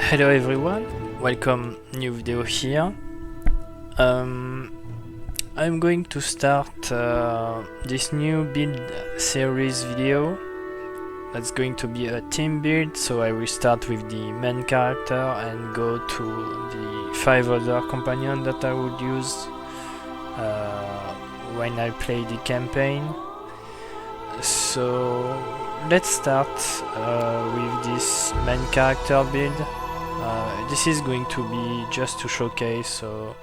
Hello everyone, welcome new video here. I'm going to start this new build series video. That's going to be a team build, so I will start with the main character and go to the 5 other companions that I would use when I play the campaign. So let's start with this main character build. This is going to be just to showcase, so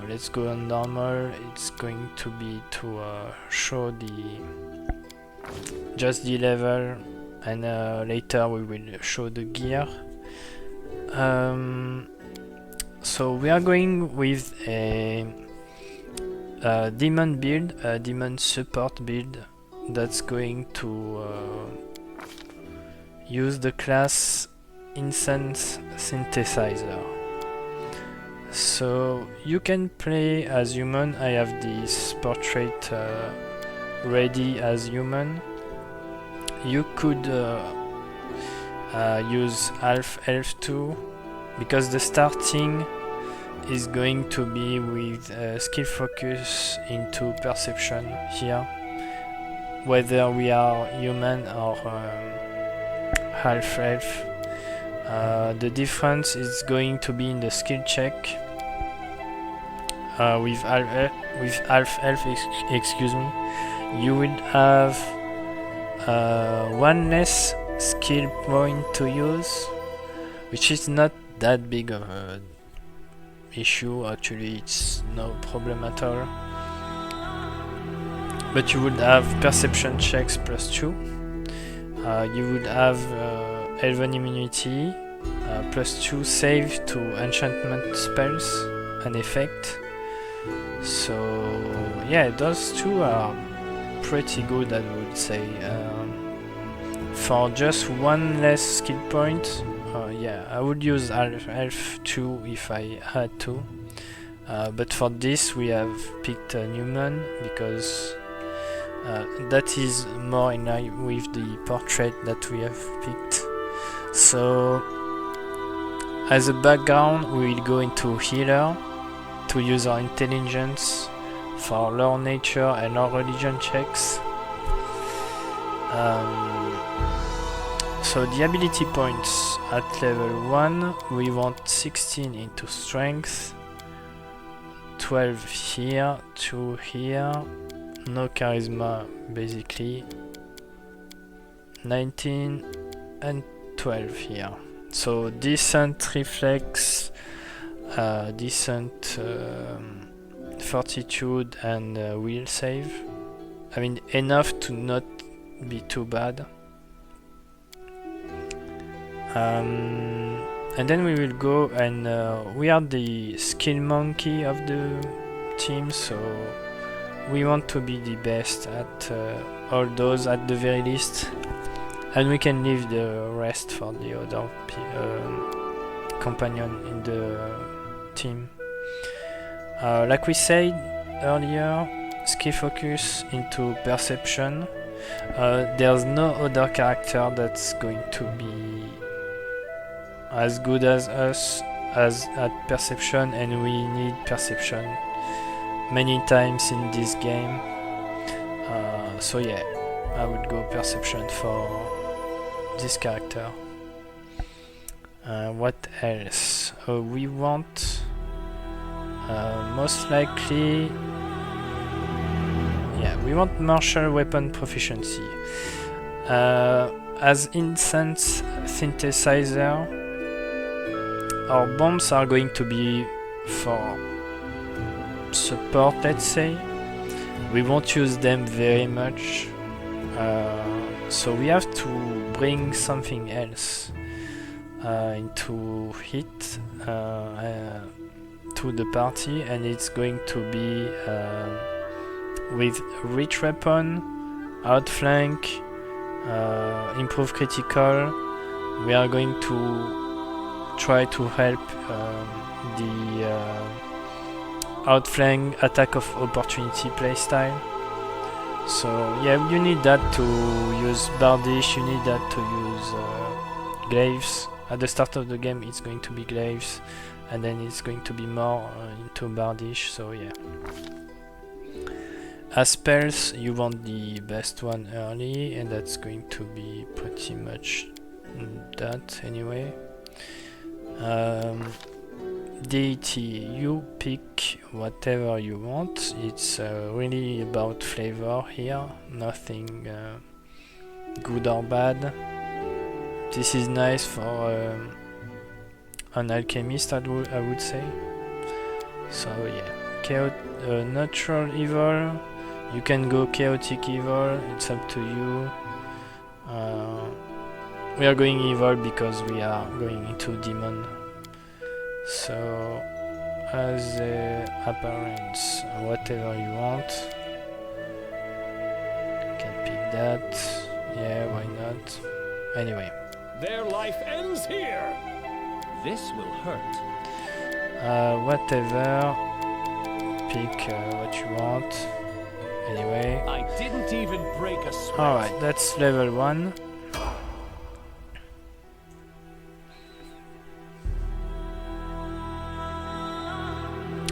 let's go on normal. It's going to be to show just the level, and later we will show the gear. So we are going with a demon build, a demon support build that's going to use the class Incense Synthesizer. So you can play as human. I have this portrait ready as human. You could use half elf too, because the starting is going to be with skill focus into perception here, whether we are human or half elf. The difference is going to be in the skill check. With half elf, excuse me, you will have one less skill point to use, which is not that big of an issue. Actually, it's no problem at all. But you would have perception checks +2. You would have Elven immunity, +2 save to enchantment spells and effect. So yeah, those two are pretty good, I would say. For just one less skill point, yeah, I would use elf 2 if I had to. But for this we have picked a human because that is more in line with the portrait that we have picked. So as a background, we will go into healer to use our intelligence for Lnature and Lreligion checks. So the ability points at level 1, we want 16 into strength, 12 here, 2 here, no charisma basically, 19 and 12 here. So decent reflex, decent fortitude and will save. I mean, enough to not be too bad. And then we will go and we are the skill monkey of the team, so we want to be the best at all those at the very least, and we can leave the rest for the other companion in the team. Like we said earlier, skill focus into perception. There's no other character that's going to be as good as us as at perception, and we need perception many times in this game. So yeah, I would go perception for this character. What else? We want most likely, yeah, we want martial weapon proficiency. As Incense Synthesizer, our bombs are going to be for support, let's say. We won't use them very much, so we have to bring something else into hit to the party, and it's going to be with reach weapon, outflank, improve critical. We are going to try to help the outflank attack of opportunity playstyle. So yeah, you need that to use Bardiche, you need that to use glaives, At the start of the game it's going to be glaives, and then it's going to be more into Bardiche, so yeah. As spells, you want the best one early, and that's going to be pretty much that anyway. Deity, you pick whatever you want. It's really about flavor here, nothing good or bad. This is nice for an alchemist, I would say. So yeah, natural evil. You can go chaotic evil, it's up to you. We are going evil because we are going into demon. So, as a appearance, whatever you want. You can pick that. Yeah, why not? Anyway. Their life ends here. This will hurt. Whatever. Pick what you want. Anyway. I didn't even break a sweat. Alright, that's level 1.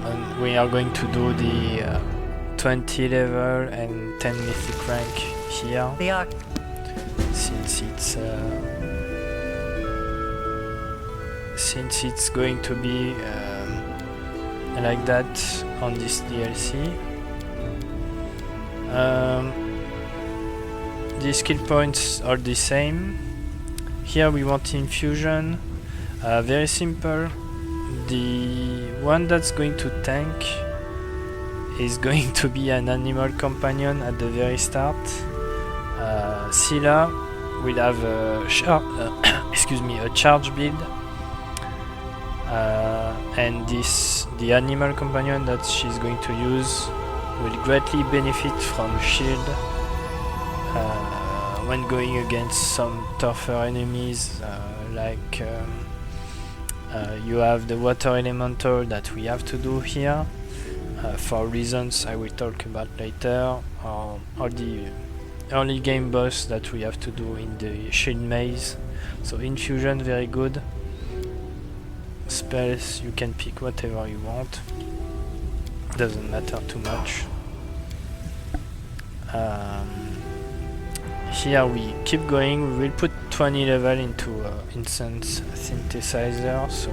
And we are going to do the 20 level and 10 mythic rank here. Since it's going to be like that on this DLC. The skill points are the same. Here we want infusion, very simple. The one that's going to tank is going to be an animal companion at the very start. Scylla will have a charge build, and the animal companion that she's going to use will greatly benefit from shield when going against some tougher enemies, like you have the water elemental that we have to do here for reasons I will talk about later, or the early game boss that we have to do in the shield maze. So infusion, very good. Spells, you can pick whatever you want, doesn't matter too much. Here we keep going. We will put 20 level into Incense Synthesizer, so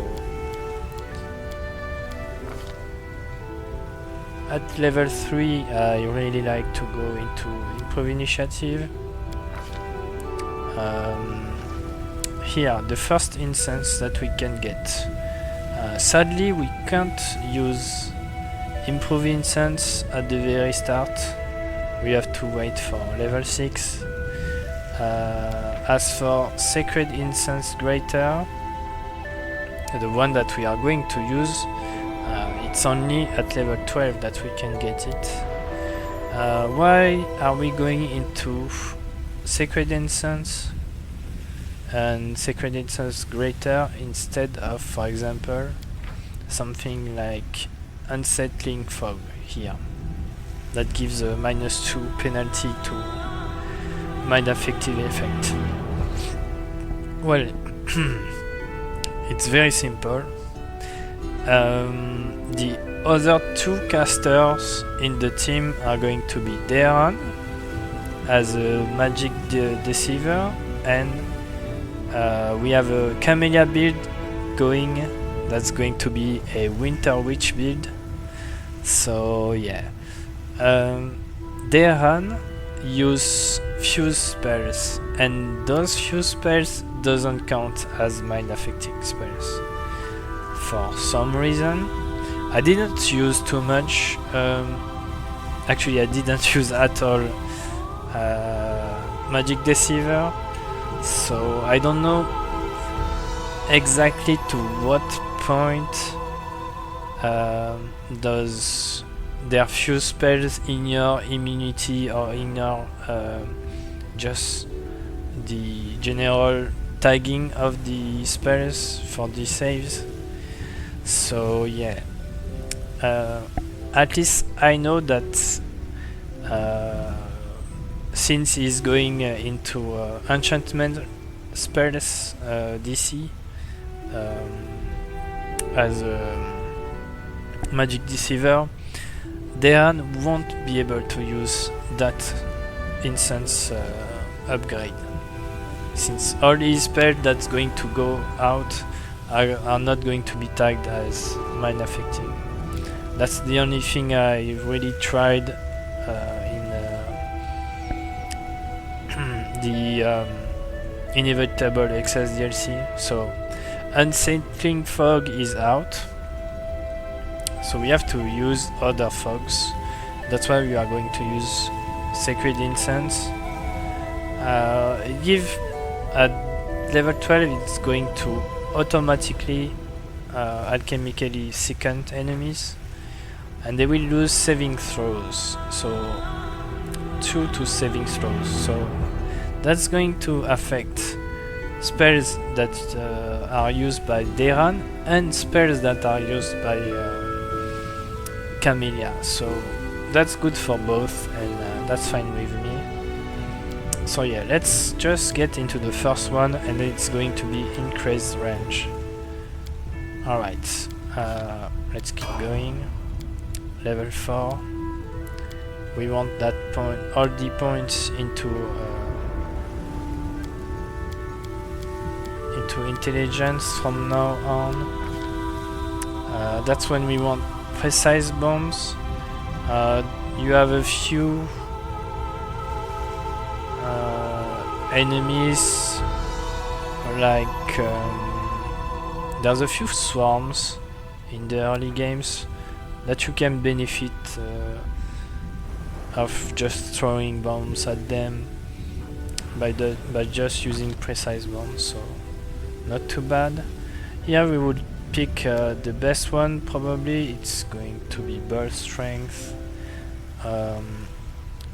at level 3 I really like to go into Improve Initiative. Here, the first incense that we can get. Sadly we can't use Improve Incense at the very start. We have to wait for level 6. As for Sacred Incense Greater, the one that we are going to use, it's only at level 12 that we can get it. Why are we going into Sacred Incense and Sacred Incense Greater instead of, for example, something like Unsettling Fog here? That gives a -2 penalty to mind affective effect. Well, it's very simple. The other 2 casters in the team are going to be Deran as a magic deceiver, and we have a Camellia build going. That's going to be a Winter Witch build. So yeah. Deran use fuse spells, and those fuse spells doesn't count as mind affecting spells for some reason. I didn't use too much, actually I didn't use at all Magic Deceiver, so I don't know exactly to what point does their fuse spells ignore immunity or ignore just the general tagging of the spells for the saves. So yeah, at least I know that since he's going into enchantment spells DC, as a magic deceiver, Dehan won't be able to use that incense upgrade, since all his spells that's going to go out are not going to be tagged as mind affecting. That's the only thing I really tried in the Inevitable Excess DLC. So Unsettling Fog is out, so we have to use other fogs. That's why we are going to use Sacred Incense. At level 12 it's going to automatically alchemically second enemies, and they will lose saving throws, so 2 to saving throws. So that's going to affect spells that are used by Dehan and spells that are used by Camellia. So that's good for both, and that's fine with me. So yeah, let's just get into the first one, and it's going to be increased range. Alright, let's keep going. Level 4. We want that point, all the points into intelligence from now on. That's when we want precise bombs. You have a few enemies, like there's a few swarms in the early games that you can benefit of just throwing bombs at them by just using precise bombs, so not too bad. Here we would pick the best one. Probably it's going to be burst strength.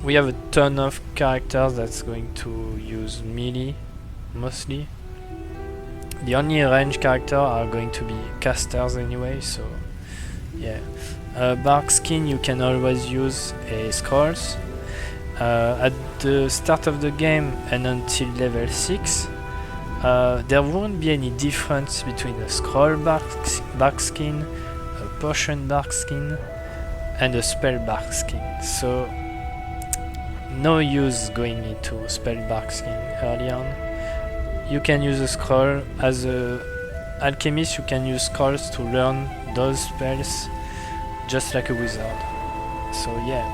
We have a ton of characters that's going to use melee mostly. The only range characters are going to be casters anyway, so yeah. Bark skin you can always use a scrolls. At the start of the game and until level 6, there won't be any difference between a scroll bark skin, a potion bark skin, and a spell bark skin. So no use going into spell bark skin early on. You can use a scroll. As a alchemist you can use scrolls to learn those spells just like a wizard. So yeah.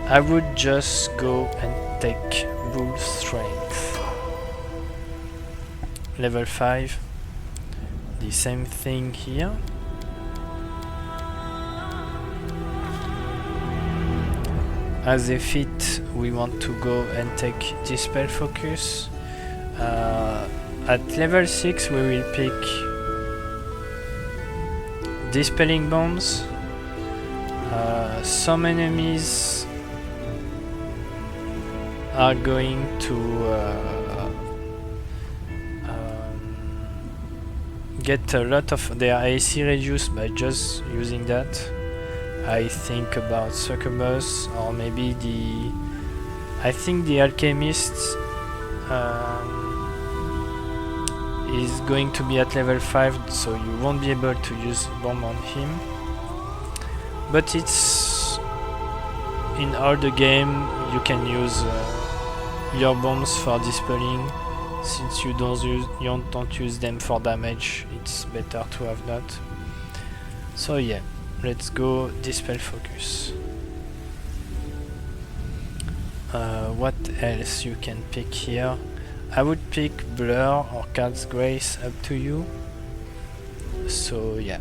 I would just go and take Bull Strength. Level 5. The same thing here. As a feat, we want to go and take Dispel Focus. At level 6 we will pick Dispelling Bombs. Some enemies are going to get a lot of their AC reduced by just using that. I think about Succubus, or maybe I think the Alchemist is going to be at level 5, so you won't be able to use bomb on him. But it's in all the game you can use your bombs for dispelling. Since you don't use them for damage, it's better to have that. So yeah, let's go Dispel Focus. What else you can pick here? I would pick Blur or Cat's Grace, up to you. So yeah.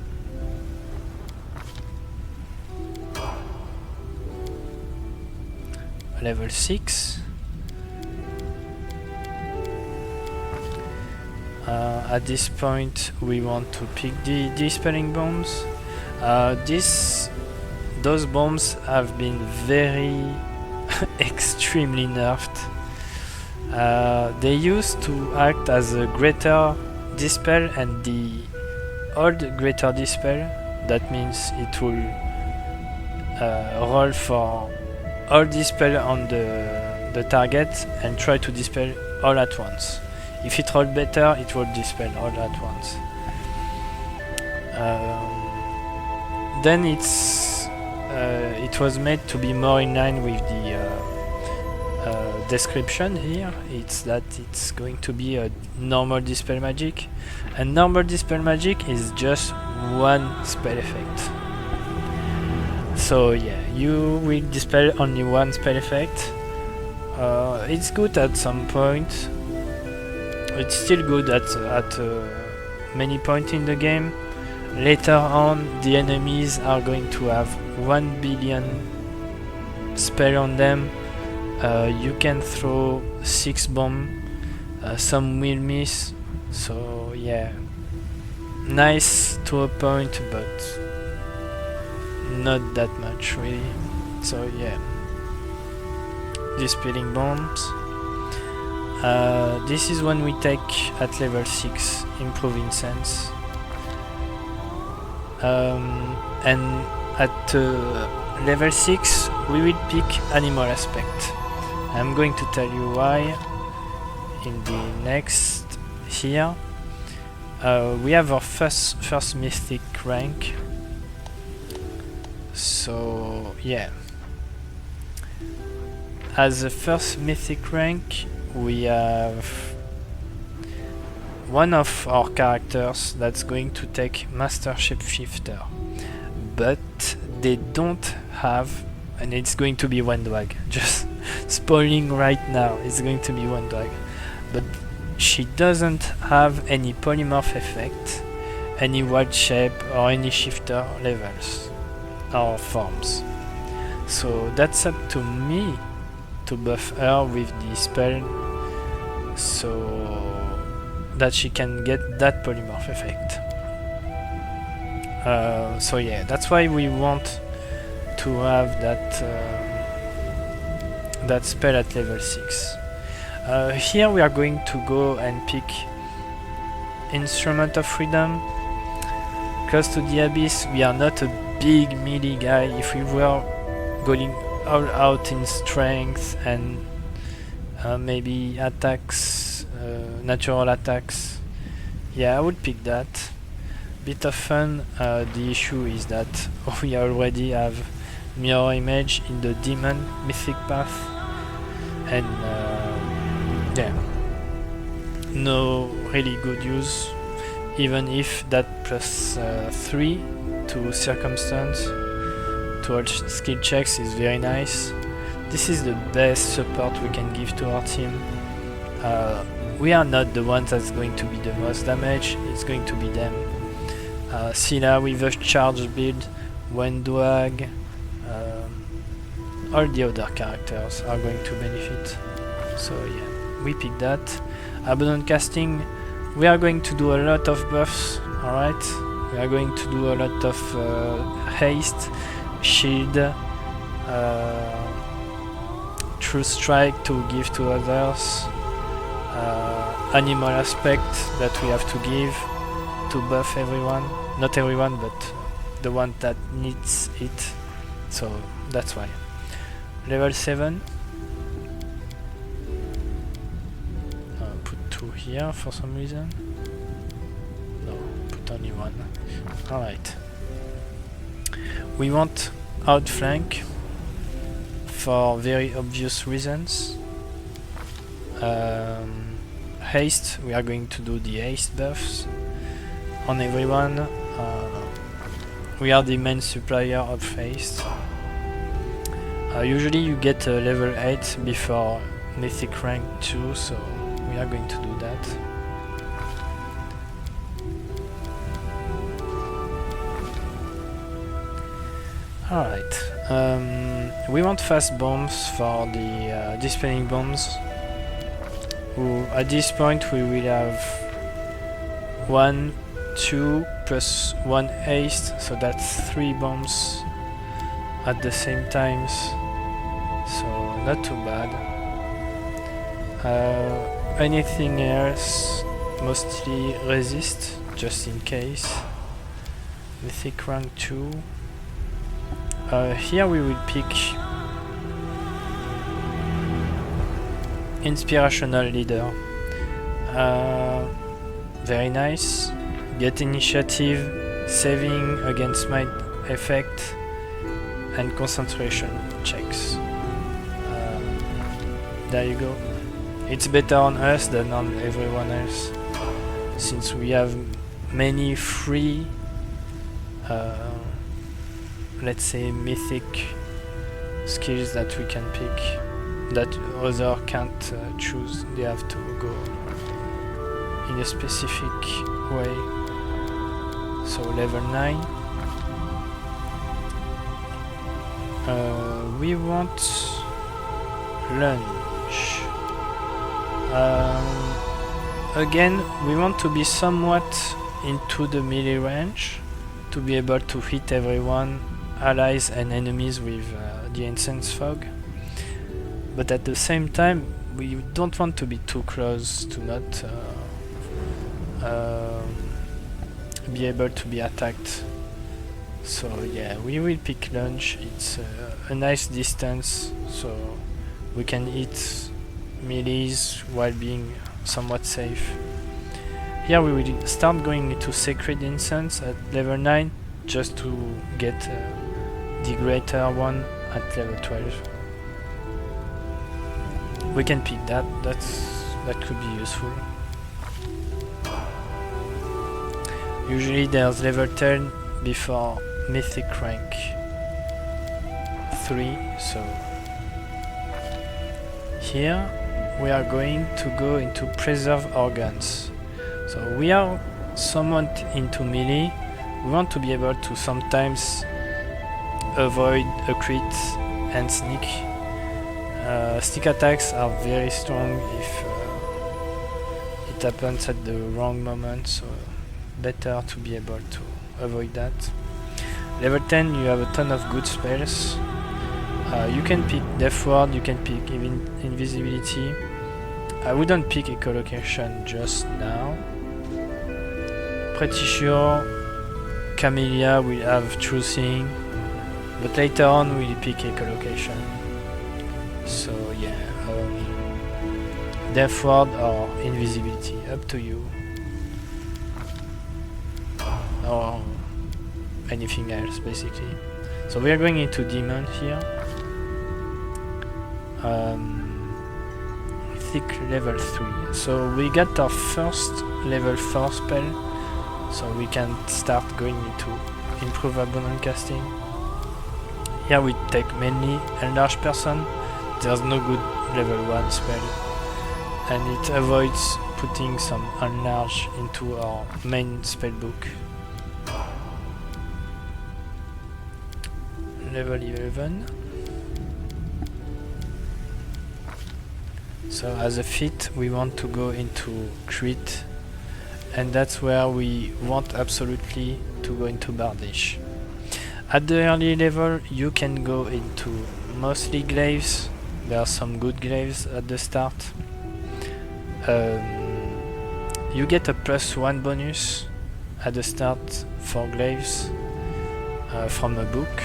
Level 6. At this point we want to pick the Dispelling Bombs. Those bombs have been very extremely nerfed. They used to act as a greater dispel, and the old greater dispel, that means it will roll for all dispel on the target and try to dispel all at once. If it rolls better, it will dispel all at once. Then it was made to be more in line with the description here. It's that it's going to be a normal dispel magic, and normal dispel magic is just one spell effect. So yeah, you will dispel only one spell effect. It's good at some point. It's still good at many points in the game. Later on, the enemies are going to have 1 billion spell on them. You can throw 6 bombs. Some will miss. So yeah, nice to a point, but not that much really. So yeah, dispelling bombs. This is when we take at level 6 improve incense, and at level 6 we will pick animal aspect. I'm going to tell you why in the next here. We have our first mythic rank. So yeah, as the first mythic rank we have one of our characters that's going to take Master Shapeshifter, but they don't have, and it's going to be one drag, just spoiling right now, it's going to be one drag, but she doesn't have any polymorph effect, any wild shape or any shifter levels or forms. So that's up to me to buff her with the spell so that she can get that polymorph effect. So yeah, that's why we want to have that spell at level 6. Here we are going to go and pick Instrument of Freedom. Close to the Abyss, we are not a big melee guy. If we were going all out in strength and maybe attacks, natural attacks, yeah, I would pick that. Bit of fun. The issue is that we already have mirror image in the demon mythic path, and yeah, no really good use, even if that plus 3 to circumstance to all skill checks is very nice. This is the best support we can give to our team. We are not the ones that's going to be the most damage, it's going to be them. Scylla with a charge build, one drag, all the other characters are going to benefit. So yeah, we pick that. Abundant casting, we are going to do a lot of buffs, alright? We are going to do a lot of haste, shield, true strike to give to others, animal aspect that we have to give to buff everyone. Not everyone, but the one that needs it. So that's why. Level 7. Put 2 here for some reason. No, put only 1. Alright. We want Outflank for very obvious reasons. Haste, we are going to do the haste buffs on everyone. We are the main supplier of haste. Usually you get level 8 before mythic rank 2, so we are going to do that. Alright, we want fast bombs for the dispelling bombs. At this point we will have 1, 2 plus 1 haste, so that's 3 bombs at the same times, so not too bad. Anything else, mostly resist, just in case. Mythic rank 2. Here we will pick Inspirational Leader. Very nice. Get initiative saving against smite effect, and concentration checks. There you go. It's better on us than on everyone else, since we have many free, let's say, mythic skills that we can pick that others can't choose. They have to go in a specific way. So level 9. We want Lunge. Again, we want to be somewhat into the melee range to be able to hit everyone, allies and enemies with the Incense Fog. But at the same time, we don't want to be too close to not be able to be attacked. So yeah, we will pick Lunge. It's a nice distance, so we can hit melees while being somewhat safe. Here we will start going into Sacred Incense at level 9 just to get the greater one at level 12. We can pick that, that could be useful. Usually there's level 10 before mythic rank 3, so here we are going to go into Preserve Organs. So we are somewhat into melee. We want to be able to sometimes avoid a crit and sneak. Sneak attacks are very strong if it happens at the wrong moment, so better to be able to avoid that. Level 10 you have a ton of good spells. You can pick Death Ward, you can pick even Invisibility. I wouldn't pick Echolocation just now. Pretty sure Camellia will have True Seeing, but later on we'll pick Echolocation. So yeah, Death Ward or Invisibility, up to you. Or anything else basically. So we are going into Demon here. Thick level 3. So we got our first level 4 spell, so we can start going into Improve Abundant Casting. Here we take mainly Enlarge Person. There's no good level 1 spell, and it avoids putting some Enlarge into our main spellbook. Level 11. So as a feat we want to go into Crit, and that's where we want absolutely to go into Bardiche. At the early level you can go into mostly glaives. There are some good glaives at the start. You get a +1 bonus at the start for glaives from a book,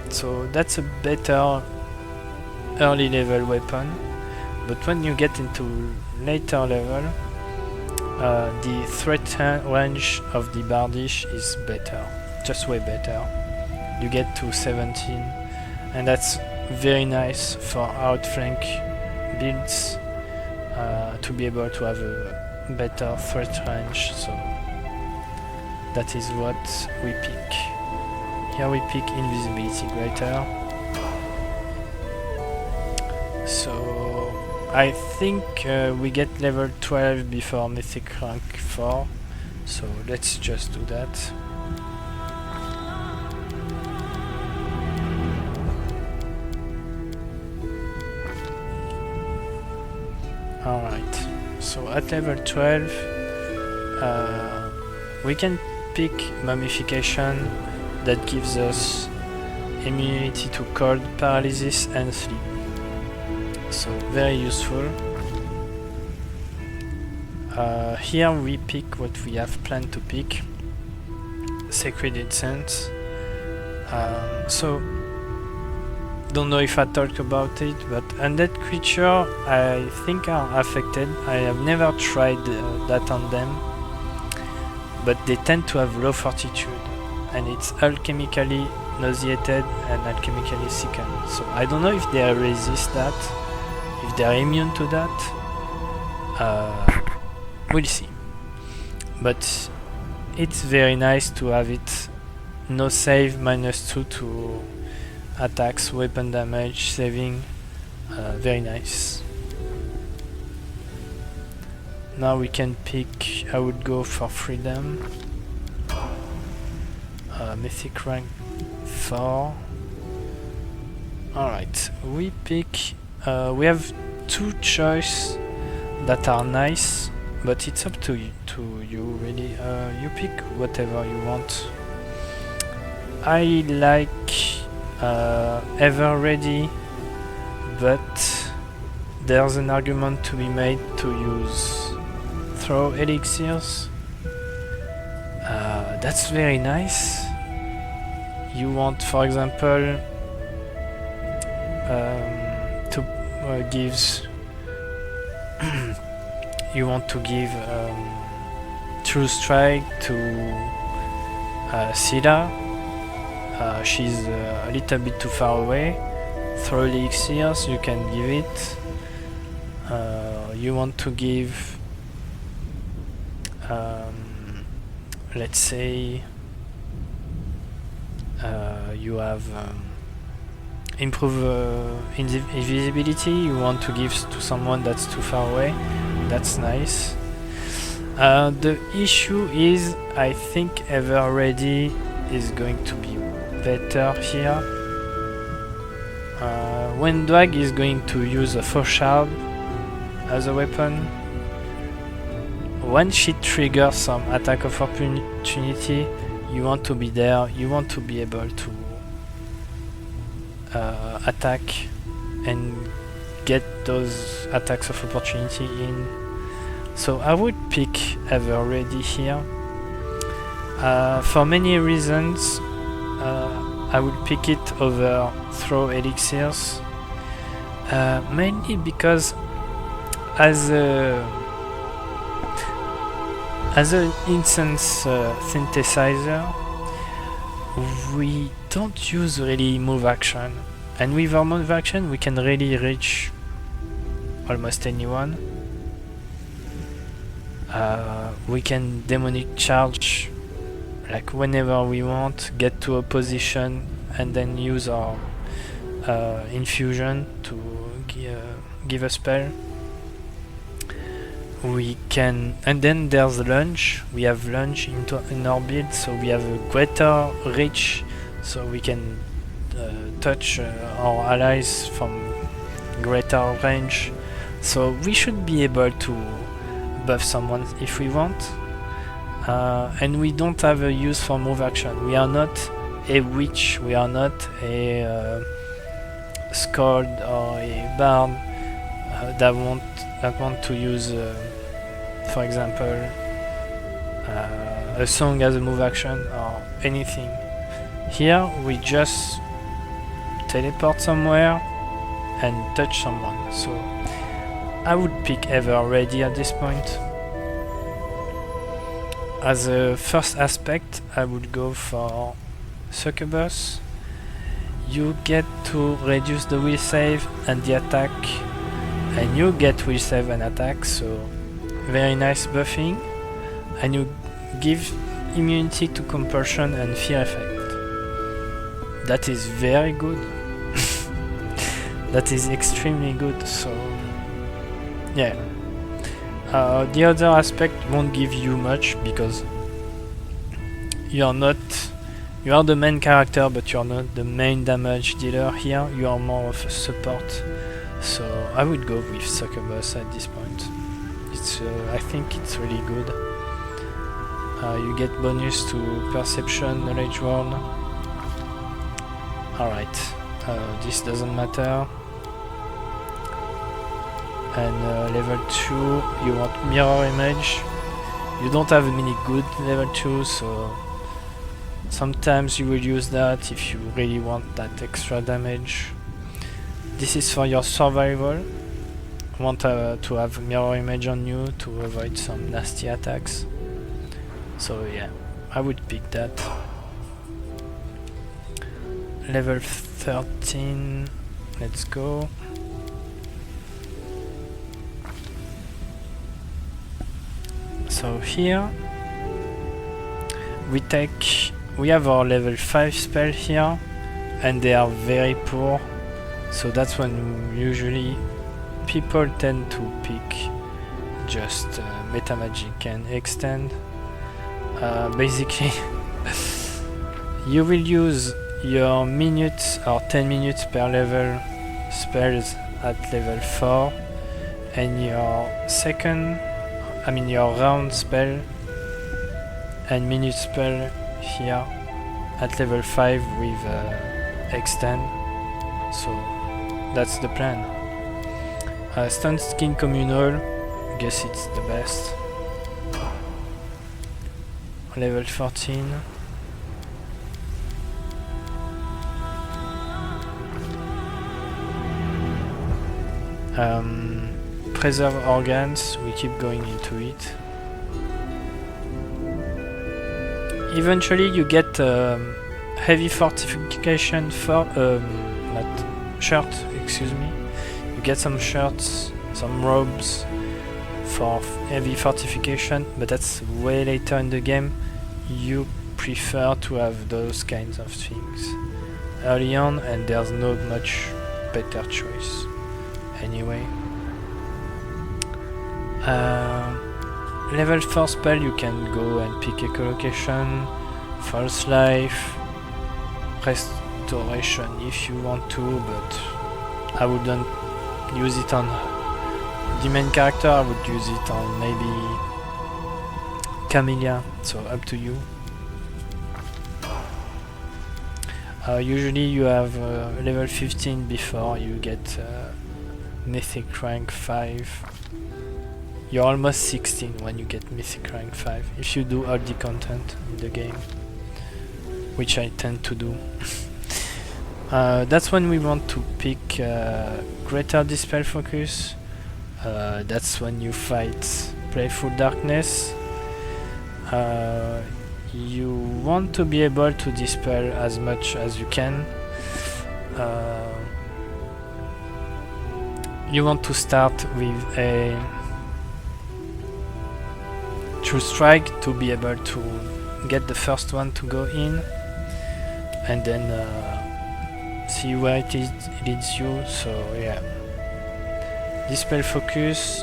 so that's a better early level weapon. But when you get into later level, the threat range of the Bardiche is better, just way better. You get to 17, and that's very nice for Outflank builds, to be able to have a better threat range. So that is what we pick. Here we pick Invisibility Greater. So I think we get level 12 before Mythic rank 4, so let's just do that. Alright, so at level 12 we can pick Mummification, that gives us immunity to cold, paralysis and sleep. So very useful. Here we pick what we have planned to pick, Sacred Incense. So don't know if I talked about it, but undead creature I think are affected. I have never tried that on them, but they tend to have low fortitude. and it's alchemically nauseated and alchemically sickened. So I don't know if they resist that, if they're immune to that. We'll see. But it's very nice to have it no save, -2 to attacks, weapon damage, saving. Very nice. Now we can pick, I would go for freedom. Mythic rank 4. Alright, we pick, we have 2 choices that are nice, but it's up to you really. You pick whatever you want. I like Ever Ready, but there's an argument to be made to use throw elixirs. That's very nice. You want, for example, to gives you want to give True Strike to Sila. She's a little bit too far away. Throw elixirs, you can give it. You want to give, let's say, you have improve invisibility. You want to give to someone that's too far away. That's nice. The issue is, I think Ever Ready is going to be better here. When Dwag is going to use a Foshard as a weapon, when she triggers some attack of opportunity, you want to be there, you want to be able to attack and get those attacks of opportunity in. So I would pick Ever Ready here. For many reasons, I would pick it over Throw Elixirs. Mainly because as an Incense Synthesizer, we don't use really move action, and with our move action we can really reach almost anyone. We can demonic charge like whenever we want, get to a position and then use our infusion to give a spell. We can, and then there's Lunge. We have Lunge in our build, so we have a greater reach, so we can touch our allies from greater range. So we should be able to buff someone if we want. And we don't have a use for move action. We are not a witch, we are not a Scald or a Bard that want to use, for example, a song as a move action or anything. Here we just teleport somewhere and touch someone. So I would pick Ever Ready at this point. As a first aspect, I would go for Succubus. You get to reduce the will save and the attack, and you get will save and attack, so very nice buffing. And you give immunity to compulsion and fear effect. That is very good. That is extremely good, so yeah. The other aspect won't give you much because you are the main character, but you're not the main damage dealer here. You are more of a support, so I would go with Succubus at this point. It's I think it's really good. You get bonus to perception, knowledge world. Alright, this doesn't matter. And level 2, you want mirror image. You don't have many good level 2, so sometimes you will use that if you really want that extra damage. This is for your survival. You want to have mirror image on you to avoid some nasty attacks. So yeah, I would pick that. level 13. Let's go. So here we have our level 5 spell here, and they are very poor, so that's when usually people tend to pick just metamagic and extend. Basically you will use your minutes or 10 minutes per level spells at level 4, and your round spell and minute spell here at level 5 with extend. So that's the plan. Stun Skin Communal, guess it's the best. Level 14. Preserve Organs, we keep going into it. Eventually you get heavy fortification for not shirt, excuse me. You get some shirts, some robes for heavy fortification, but that's way later in the game. You prefer to have those kinds of things early on, and there's not much better choice anyway. Level 4 spell, you can go and pick echolocation, false life, restoration if you want to, but I wouldn't use it on the main character. I would use it on maybe Camellia, so up to you. Usually you have level 15 before you get mythic rank 5. You're almost 16 when you get mythic rank 5 if you do all the content in the game, which I tend to do. That's when we want to pick greater dispel focus. That's when you fight Playful Darkness. You want to be able to dispel as much as you can. You want to start with a True Strike to be able to get the first one to go in, and then see where it leads you. So yeah, Dispel Focus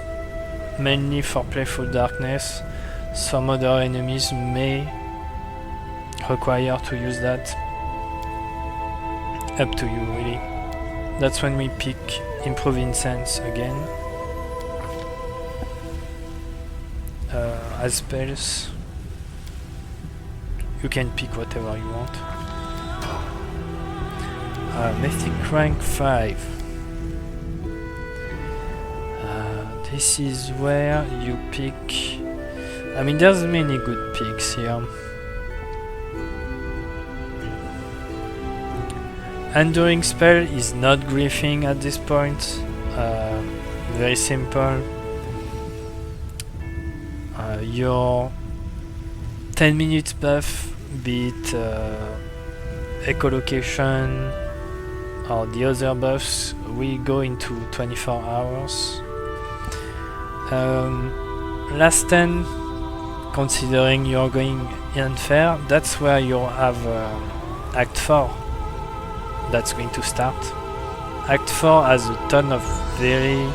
mainly for Playful Darkness. Some other enemies may require to use that. Up to you really. That's when we pick Improve Incense again. As spells, you can pick whatever you want. Mythic rank 5. This is where you pick. I mean, there's many good picks here. Enduring spell is not griefing at this point. Very simple. Your 10 minutes buff, be it echolocation or the other buffs, we go into 24 hours. Last 10, considering you're going unfair, that's where you'll have Act 4 that's going to start. Act 4 has a ton of very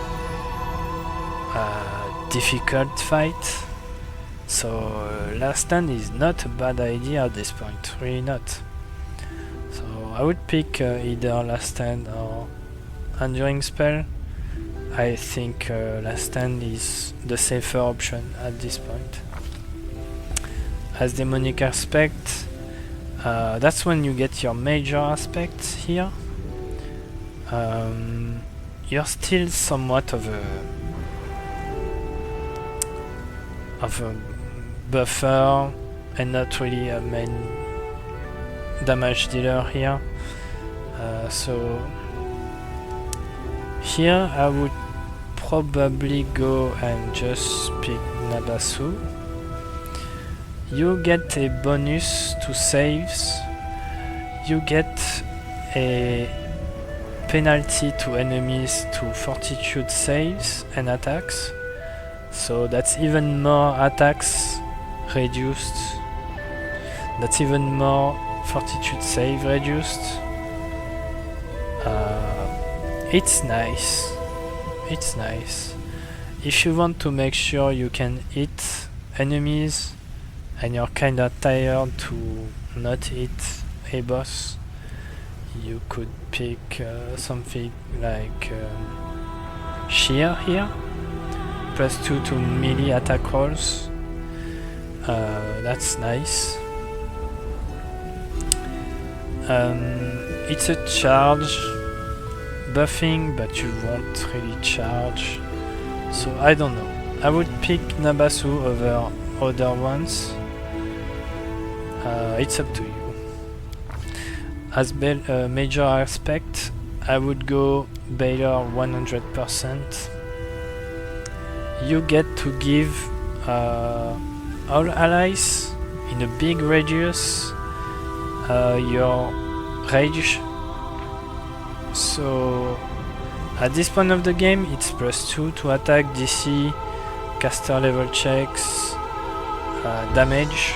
difficult fight, so last stand is not a bad idea at this point, really not. So I would pick either last stand or enduring spell. I think last stand is the safer option at this point. As demonic aspect, that's when you get your major aspects here. You're still somewhat of a buffer and not really a main damage dealer here. So here I would probably go and just pick Nadasu. You get a bonus to saves. You get a penalty to enemies to fortitude saves and attacks, so that's even more attacks reduced, that's even more fortitude save reduced. It's nice. It's nice. If you want to make sure you can hit enemies and you're kinda tired to not hit a boss, you could pick something like Shear here, +2 to melee attack rolls. That's nice. It's a charge buffing, but you won't really charge, so I don't know. I would pick Nabasu over other ones. It's up to you. As major aspect, I would go Baylor 100%. You get to give all allies in a big radius your rage. So at this point of the game, it's +2 to attack, DC, caster level checks, damage.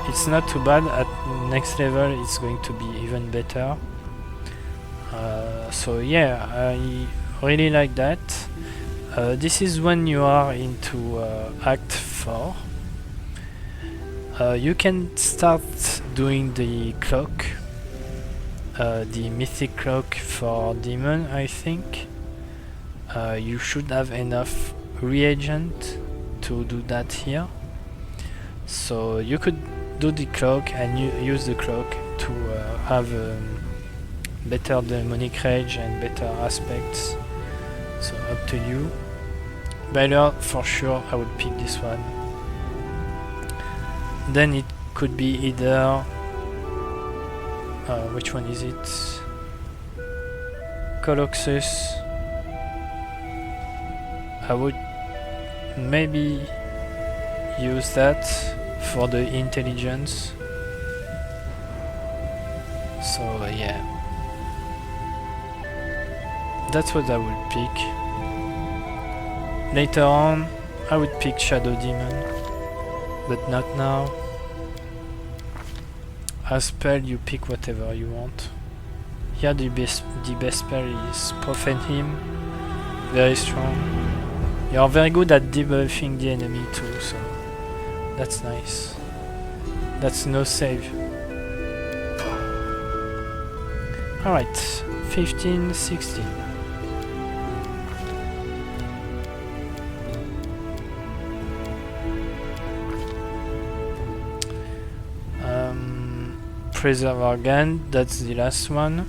It's not too bad. At next level it's going to be even better. So yeah, I really like that. This is when you are into Act 4. You can start doing the cloak, the mythic cloak for demon, I think. You should have enough reagent to do that here. So you could do the cloak and use the cloak to have better demonic rage and better aspects. So up to you. Baylor, for sure, I would pick this one. Then it could be either... which one is it? Colossus. I would maybe use that for the intelligence. So yeah, that's what I would pick. Later on I would pick Shadow Demon, but not now. As spell, you pick whatever you want. Here the best spell is Profane Him, very strong. You are very good at debuffing the enemy too, so that's nice. That's no save. Alright, 15, 16. Preserve Organ, that's the last one.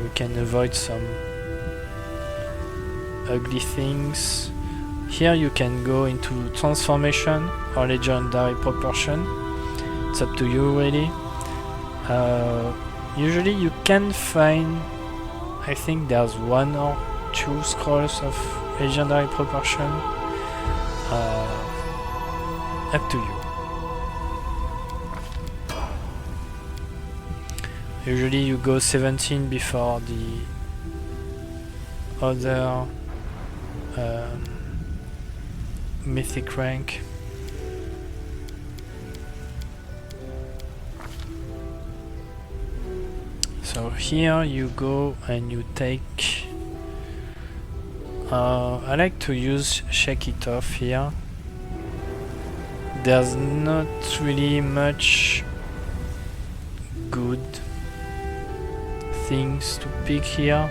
We can avoid some ugly things. Here you can go into transformation or legendary proportion. It's up to you really. Usually you can find, I think there's 1 or 2 scrolls of legendary proportion. Up to you. Usually you go 17 before the other mythic rank. So here you go and you take... I like to use Shake It Off here. There's not really much good things to pick here.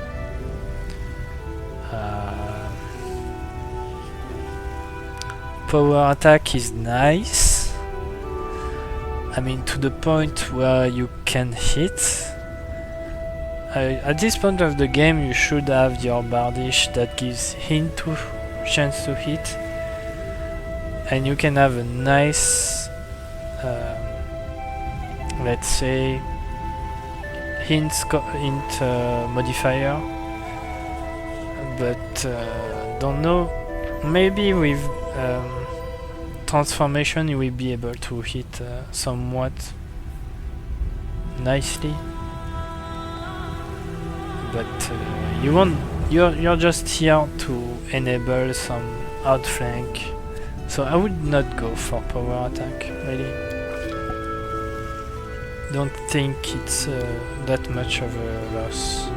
Power attack is nice. I mean, to the point where you can hit. At this point of the game you should have your Bardiche that gives hint to chance to hit, and you can have a nice let's say hint modifier, but don't know, maybe with transformation you will be able to hit somewhat nicely. but you won't. You're just here to enable some outflank, so I would not go for power attack. Really, don't think it's that much of a loss.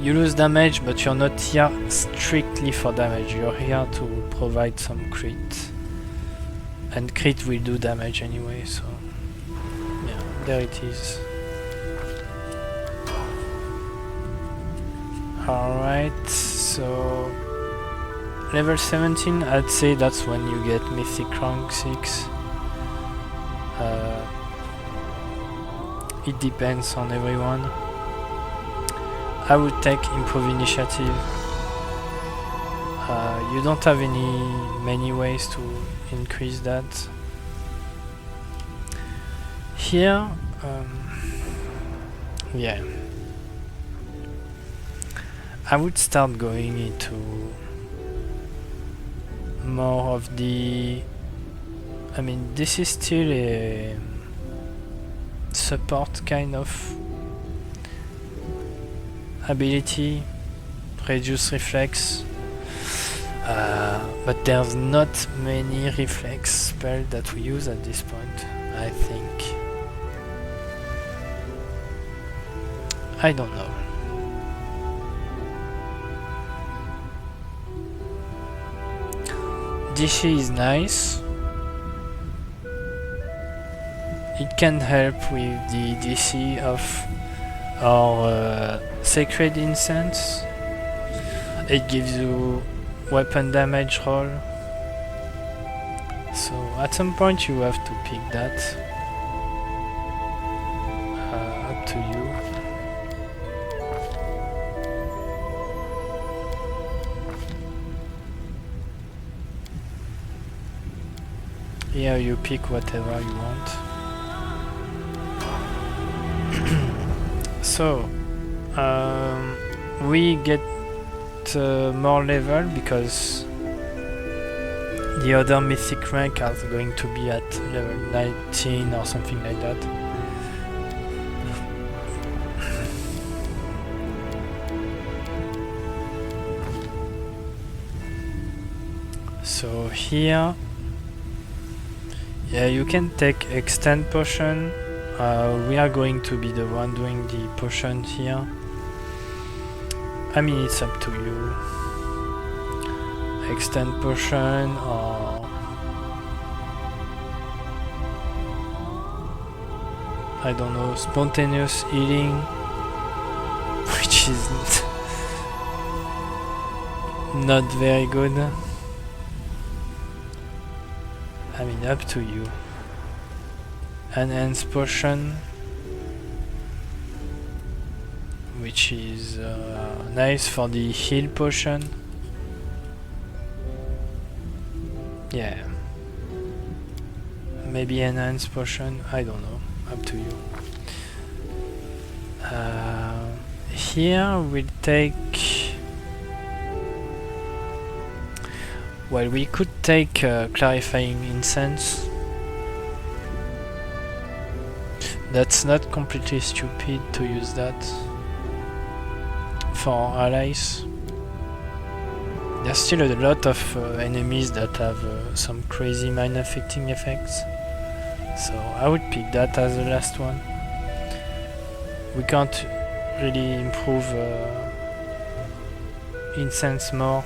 You lose damage, but you're not here strictly for damage. You're here to provide some crit, and crit will do damage anyway. So yeah, there it is. Alright, so level 17, I'd say that's when you get mythic rank 6. It depends on everyone. I would take improve initiative. You don't have many ways to increase that. Here, yeah. I would start going into more of the... I mean, this is still a support kind of ability, reduce reflex, but there's not many reflex spells that we use at this point, I think. I don't know. DC is nice. It can help with the DC of our Sacred Incense. It gives you weapon damage roll. So at some point you have to pick that. Up to you. Here you pick whatever you want. So we get more level because the other mythic rank are going to be at level 19 or something like that. So here, yeah, you can take extend potion. We are going to be the one doing the potion here. I mean, it's up to you. Extend potion or I don't know, spontaneous healing, which is not very good. I mean, up to you. Enhance potion, which is nice for the heal potion. Yeah, maybe enhance potion, I don't know, up to you. Here we'll take... Well, we could take clarifying incense. That's not completely stupid to use that for allies. There's still a lot of enemies that have some crazy mind affecting effects, so I would pick that as the last one. We can't really improve incense more.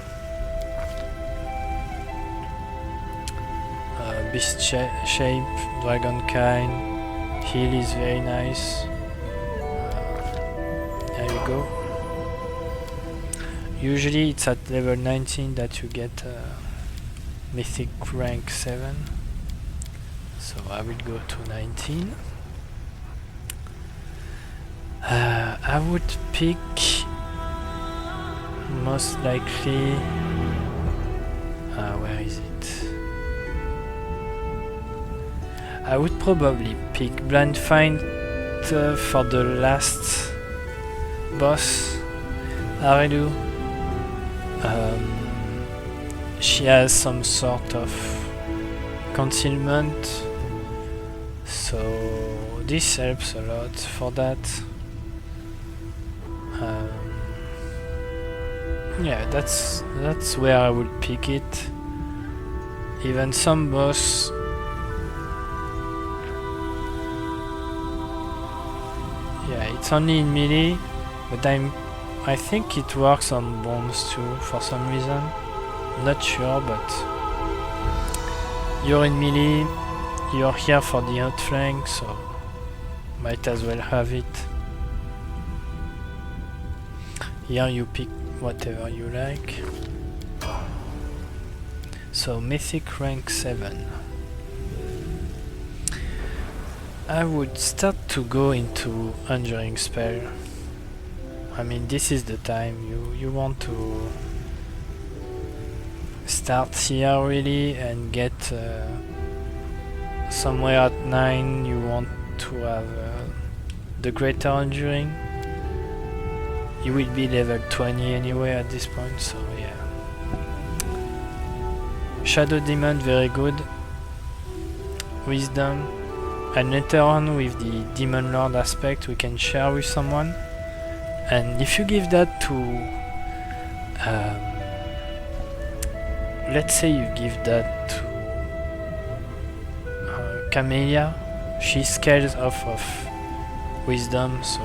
Beast shape, dragon kind. Heal is very nice. There you go. Usually it's at level 19 that you get mythic rank 7. So I will go to 19. I would pick most likely... where is it? I would probably pick Blind Find for the last boss, Lreligion. She has some sort of concealment, so this helps a lot for that. Yeah, that's where I would pick it. Even some boss. Yeah, it's only in melee, but I think it works on bombs too for some reason. Not sure, but you're in melee, you're here for the outflank, so might as well have it. Here you pick whatever you like. So mythic rank 7. I would start to go into enduring spell. I mean, this is the time you want to start here really and get somewhere at 9. You want to have the greater enduring. You will be level 20 anyway at this point, so yeah. Shadow Demon, very good. Wisdom. And later on with the Demon Lord aspect we can share with someone. And if you give that to... let's say you give that to Camellia, she scales off of Wisdom, so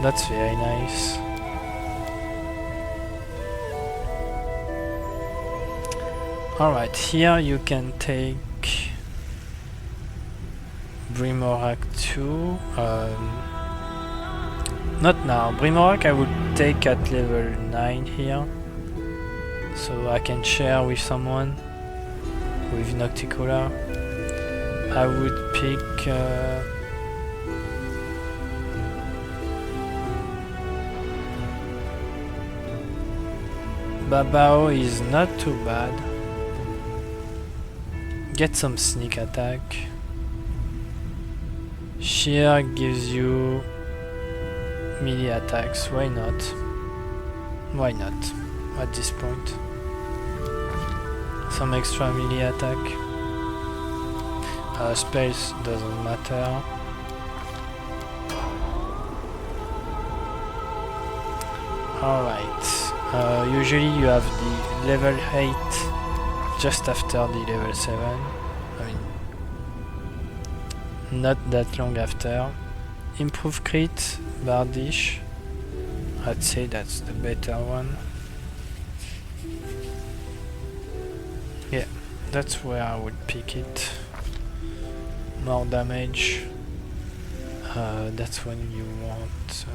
that's very nice. Alright, here you can take Brimorak 2. Not now. Brimorak I would take at level 9 here. So I can share with someone. With Nocticola. I would pick... Babao is not too bad. Get some sneak attack. Shear gives you melee attacks, why not? Why not at this point? Some extra melee attack. Spells doesn't matter. Alright, usually you have the level 8 just after the level 7. I mean, not that long after. Improve crit, Bardiche. I'd say that's the better one. Yeah, that's where I would pick it. More damage. That's when you want...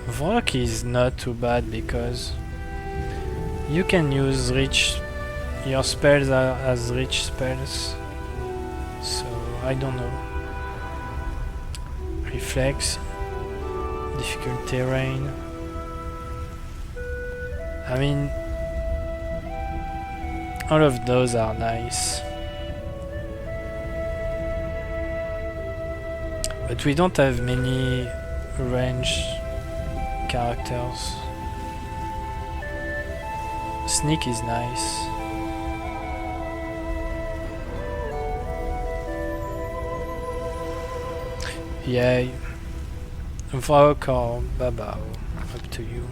Vrock is not too bad because you can use your spells as rich spells, so I don't know. Reflex, difficult terrain. I mean, all of those are nice, but we don't have many range characters. Sneak is nice. Yeah, Vrock or Babao, up to you.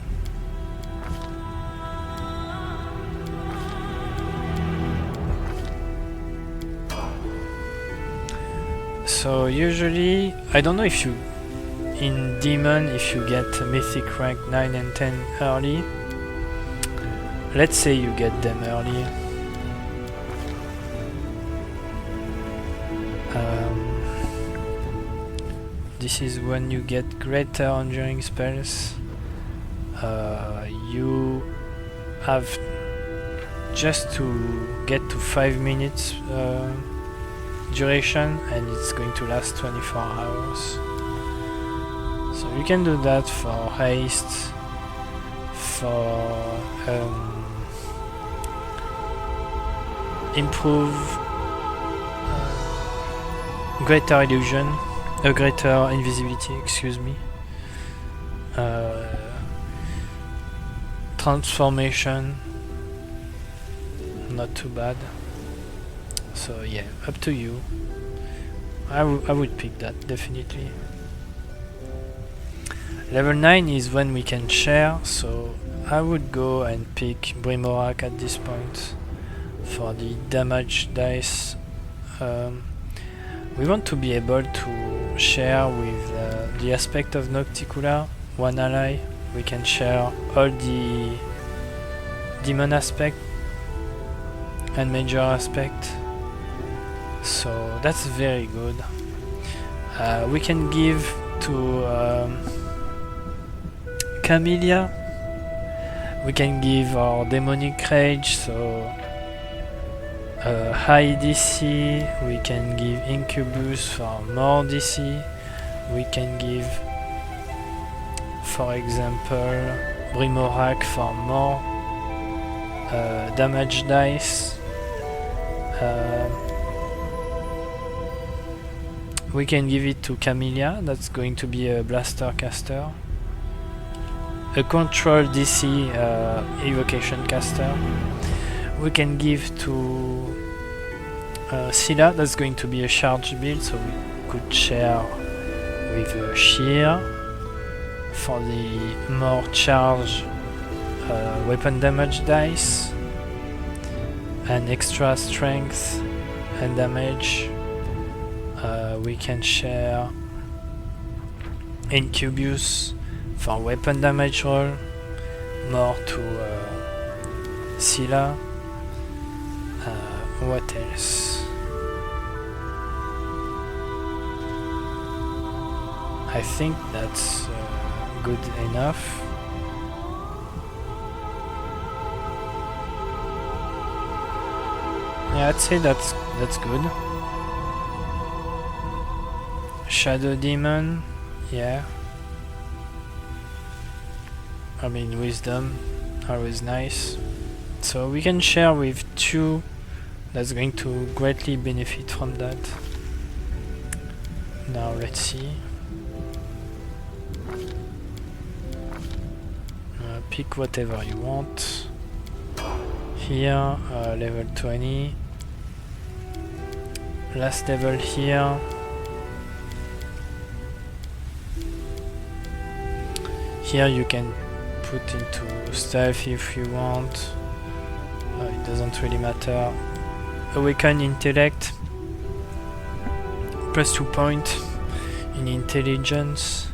So usually, I don't know if you in Demon if you get Mythic rank 9 and 10 early. Let's say you get them early. This is when you get greater enduring spells. You have just to get to 5 minutes duration, and it's going to last 24 hours. So you can do that for haste, for improve greater illusion, greater invisibility, excuse me, transformation, not too bad. So yeah, up to you. I would pick that, definitely. Level 9 is when we can share, so I would go and pick Brimorak at this point for the damage dice. We want to be able to share with the aspect of Nocticula, one ally. We can share all the demon aspect and major aspect, so that's very good. We can give to Camellia, we can give our demonic rage, so high DC. We can give Incubus for more DC. We can give, for example, Brimorak for more damage dice. We can give it to Camellia, that's going to be a blaster caster. A control DC evocation caster. We can give to Scylla, that's going to be a charge build, so we could share with Sheer for the more charge weapon damage dice and extra strength and damage. We can share Incubus for weapon damage roll, more to Scylla. What else? I think that's good enough. Yeah, I'd say that's good. Shadow Demon, yeah. I mean, Wisdom, always nice. So we can share with 2, that's going to greatly benefit from that. Now let's see. Pick whatever you want. Here, level 20. Last level here. Here you can put into stealth if you want. It doesn't really matter. Awaken intellect. Plus 2 points in intelligence.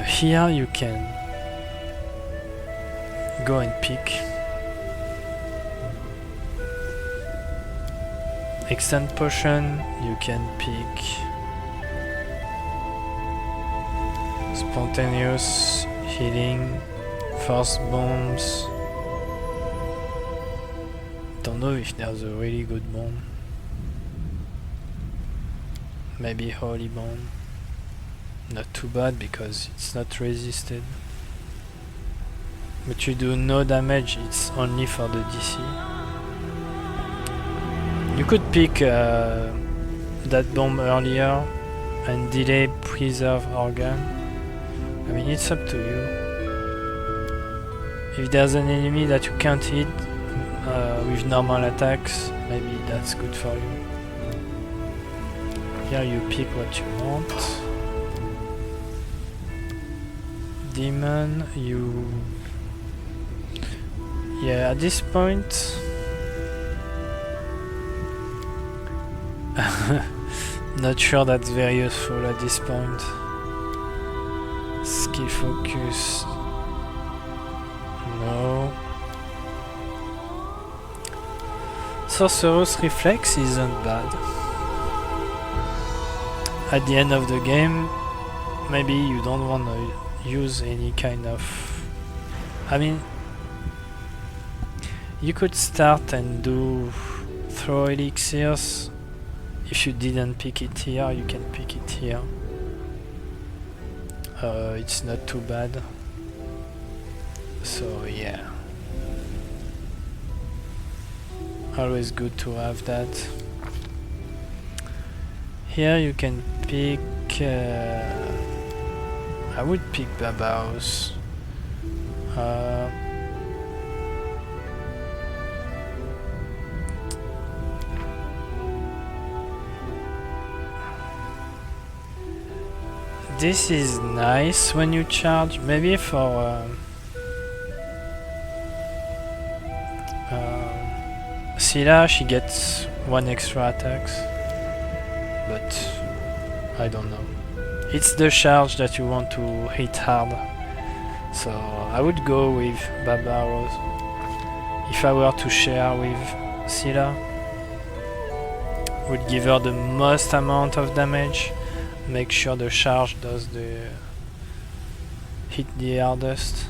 Here you can go and pick extend potion. You can pick spontaneous healing, force bombs. Don't know if there's a really good bomb. Maybe holy bomb. Not too bad because it's not resisted. But you do no damage, it's only for the DC. You could pick that bomb earlier and delay preserve organ. I mean, it's up to you. If there's an enemy that you can't hit with normal attacks, maybe that's good for you. Here you pick what you want. Demon, you... Yeah, at this point... Not sure that's very useful at this point. Skill focus... No. Sorcerer's Reflex isn't bad. At the end of the game, maybe you don't want to use any kind of... I mean, you could start and do throw elixirs. If you didn't pick it here, you can pick it here. It's not too bad. So yeah. Always good to have that. Here you can pick... I would pick Babaus. this is nice when you charge. Maybe for Scylla, she gets 1 extra attacks, but I don't know. It's the charge that you want to hit hard, so I would go with Barbaros if I were to share with Scylla. Would give her the most amount of damage, make sure the charge does the hit the hardest.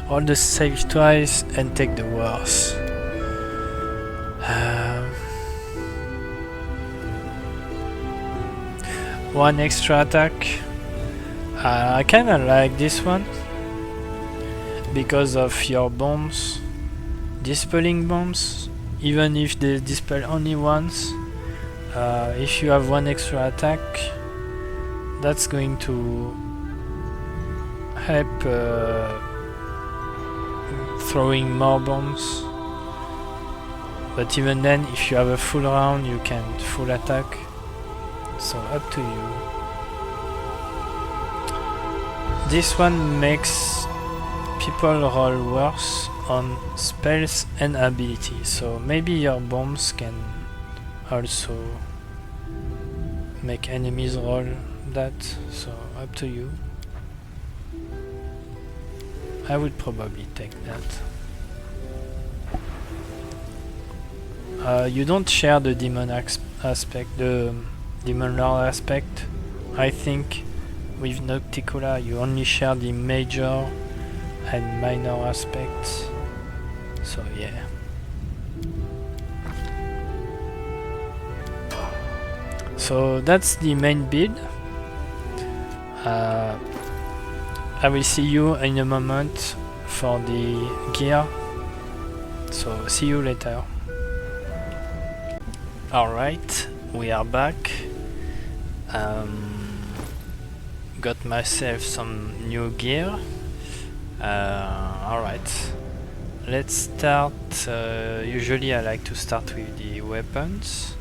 Roll the save twice and take the worst. One extra attack. I kinda like this one because of your bombs, dispelling bombs. Even if they dispel only once, if you have 1 extra attack, that's going to help throwing more bombs. But even then, if you have a full round, you can full attack. So up to you. This one makes people roll worse on spells and abilities, so maybe your bombs can also make enemies roll that, so up to you. I would probably take that. You don't share the demon aspect, the demon lore aspect. I think with Nocticula you only share the major and minor aspects, so yeah. So that's the main build. I will see you in a moment for the gear, so see you later. Alright, we are back. Got myself some new gear. Alright, let's start. Usually I like to start with the weapons.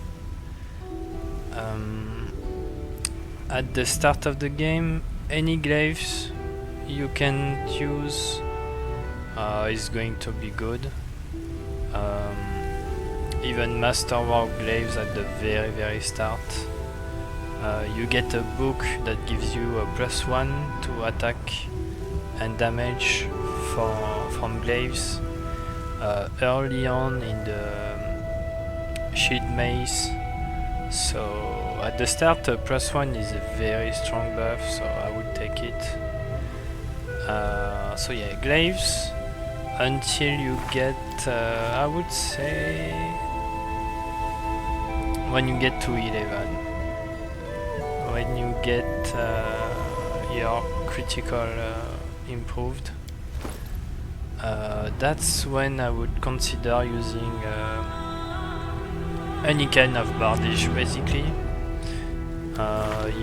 At the start of the game, any glaives you can use is going to be good. Even masterwork glaives at the very start. You get a book that gives you a +1 to attack and damage from glaives early on in the shield maze. So at the start, +1 is a very strong buff, so I would take it. So yeah, glaives until you get, I would say, when you get to 11. When you get your critical improved, that's when I would consider using any kind of Bardiche, basically.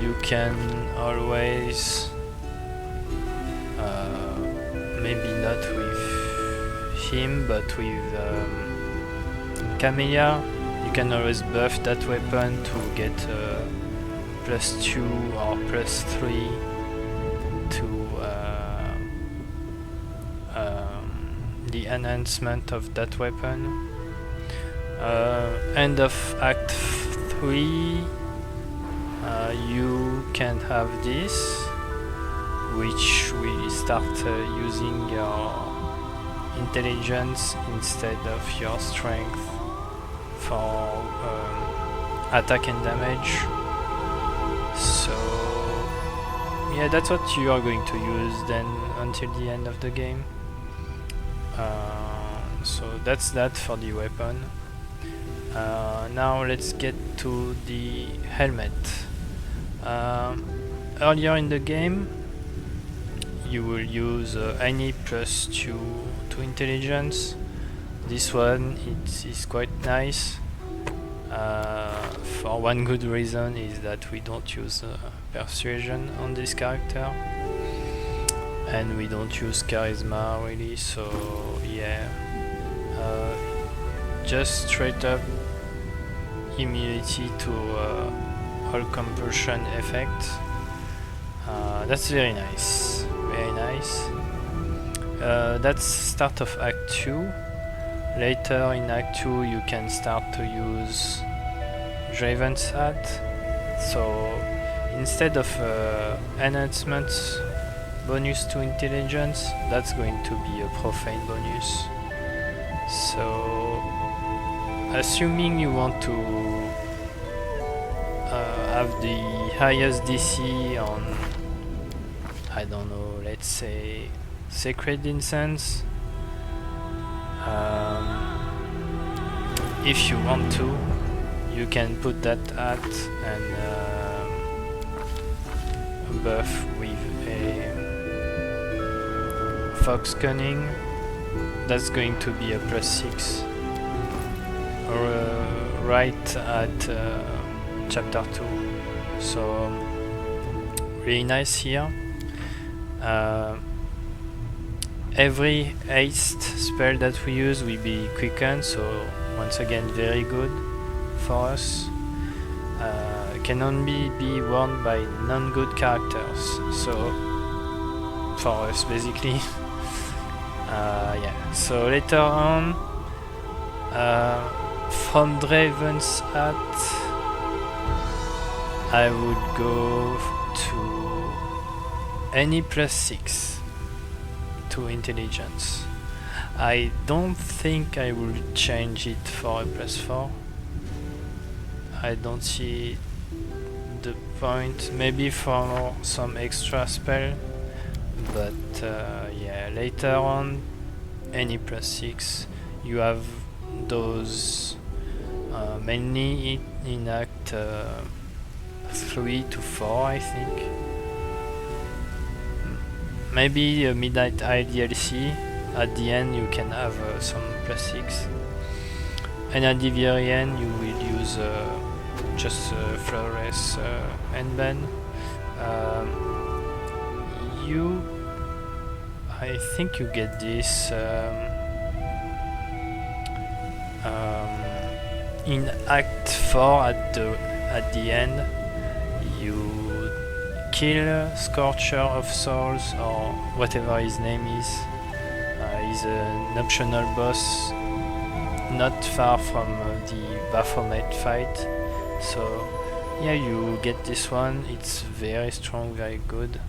You can always, maybe not with him, but with Camellia, you can always buff that weapon to get +2 or +3 to the enhancement of that weapon. End of Act 3, you can have this, which will start using your intelligence instead of your strength for attack and damage. So yeah, that's what you are going to use then until the end of the game. So that's that for the weapon. Now let's get to the helmet. Earlier in the game you will use any +2 to intelligence. This one is quite nice. For one good reason is that we don't use persuasion on this character, and we don't use charisma really, so yeah, just straight up immunity to all compulsion effect. That's very nice, very nice. That's start of Act 2. Later in Act 2 you can start to use Draven's Hat. So instead of enhancements bonus to intelligence, that's going to be a profane bonus. So assuming you want to have the highest DC on, I don't know, let's say Sacred Incense, if you want to, you can put that at and buff with a Fox Cunning. That's going to be a +6, or right at chapter 2. So really nice here. Every haste spell that we use will be quickened, so once again very good for us. Can only be worn by non-good characters, so for us basically. Yeah, so later on, from Draven's Hat, I would go to any +6 to intelligence. I don't think I will change it for a +4. I don't see the point, maybe for some extra spell, but yeah, later on any +6. You have those mainly in Act 3 to 4, I think. Maybe a Midnight Eye DLC. At the end you can have some +6, and at the very end you will use just Flawless Endband. I think you get this in Act 4 at the end. You kill Scorcher of Souls, or whatever his name is. He's an optional boss not far from the Baphomet fight. So yeah, you get this one. It's very strong, very good.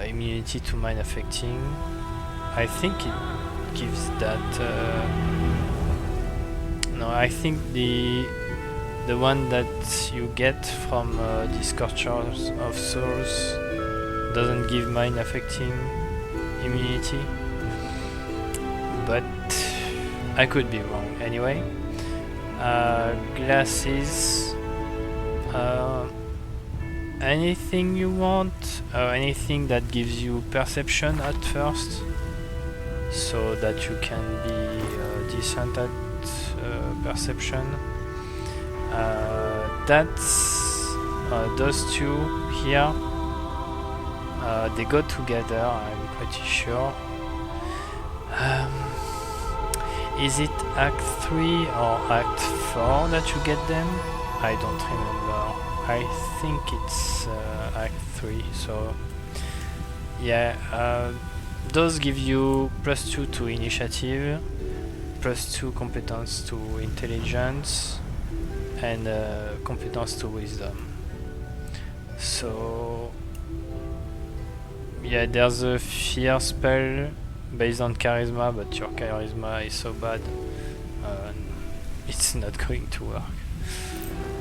Immunity to mind affecting. I think it gives that. No, I think the one that you get from the Scorchers of Souls doesn't give mind affecting immunity, but I could be wrong. Anyway, glasses. Anything you want, anything that gives you perception at first, so that you can be decent at perception. That's those two here. They go together, I'm pretty sure. Is it Act 3 or Act 4 that you get them? I don't remember. I think it's Act 3, so yeah, those give you +2 to initiative, +2 competence to intelligence, and competence to wisdom. So yeah, there's a fear spell based on charisma, but your charisma is so bad, it's not going to work.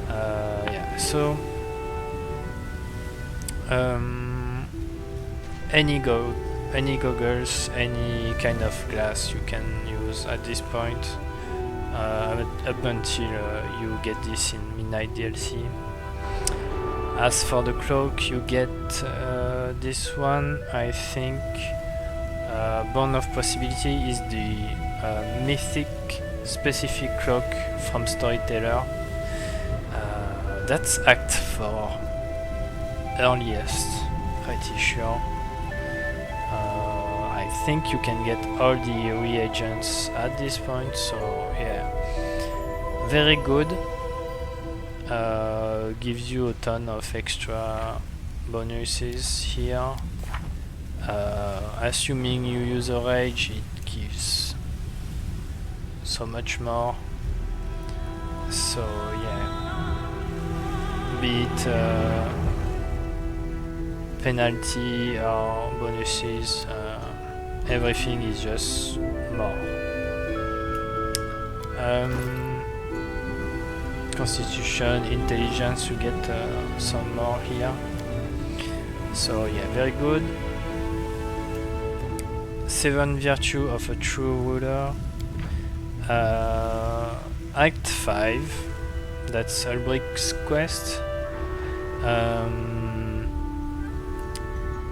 Yeah, so any goggles, any kind of glass you can use at this point, up until you get this in Midnight DLC. As for the cloak, you get this one, I think. Bone of Possibility is the mythic specific cloak from Storyteller. That's Act 4, earliest, pretty sure. I think you can get all the reagents at this point, so yeah, very good. Gives you a ton of extra bonuses here. Assuming you use a rage, it gives so much more. So yeah, be it penalty or bonuses, everything is just more. Constitution, intelligence, you get some more here. So yeah, very good. 7 virtue of a true ruler. Act 5, that's Ulbrich's quest.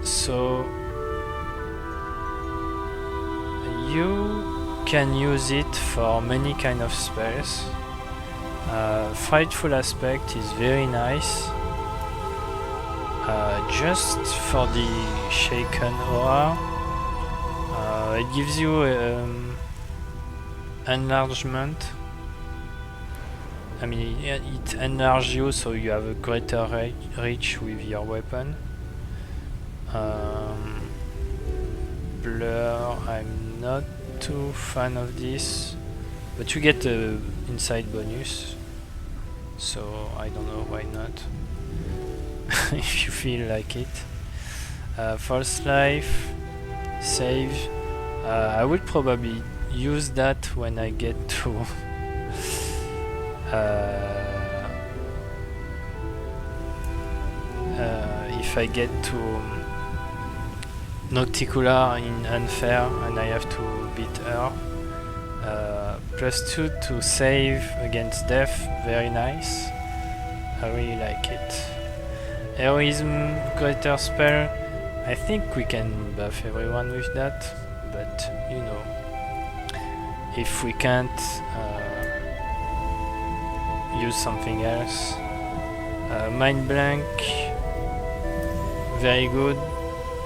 So you can use it for many kind of spells. Frightful aspect is very nice. Just for the shaken aura, it gives you enlargement. I mean, it enlarges you, so you have a greater reach with your weapon. Blur, I'm not too fan of this, but you get the inside bonus, so I don't know why not. If you feel like it. False life, save. I will probably use that when I get to if I get to Nocticular in Unfair and I have to beat her. +2 to save against death, very nice. I really like it. Heroism, greater spell. I think we can buff everyone with that, but you know, if we can't use something else. Mind blank, very good.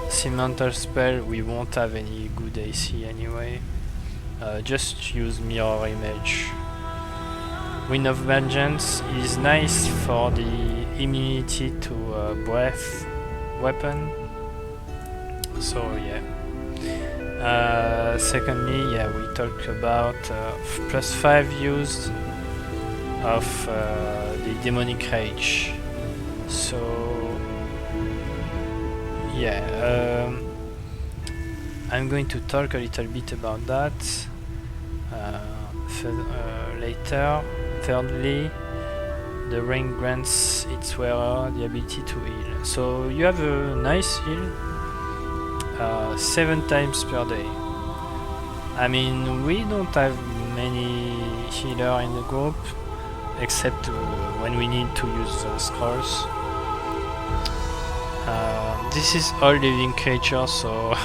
Cemental spell, we won't have any good AC anyway. Just use mirror image. Wind of Vengeance is nice for the immunity to breath weapon. So yeah. Secondly, yeah, we talked about +5 use of the demonic rage. So yeah, I'm going to talk a little bit about that later. Thirdly, the ring grants its wearer the ability to heal. So you have a nice heal, 7 times per day. I mean, we don't have many healer in the group, except when we need to use scrolls. This is all living creatures, so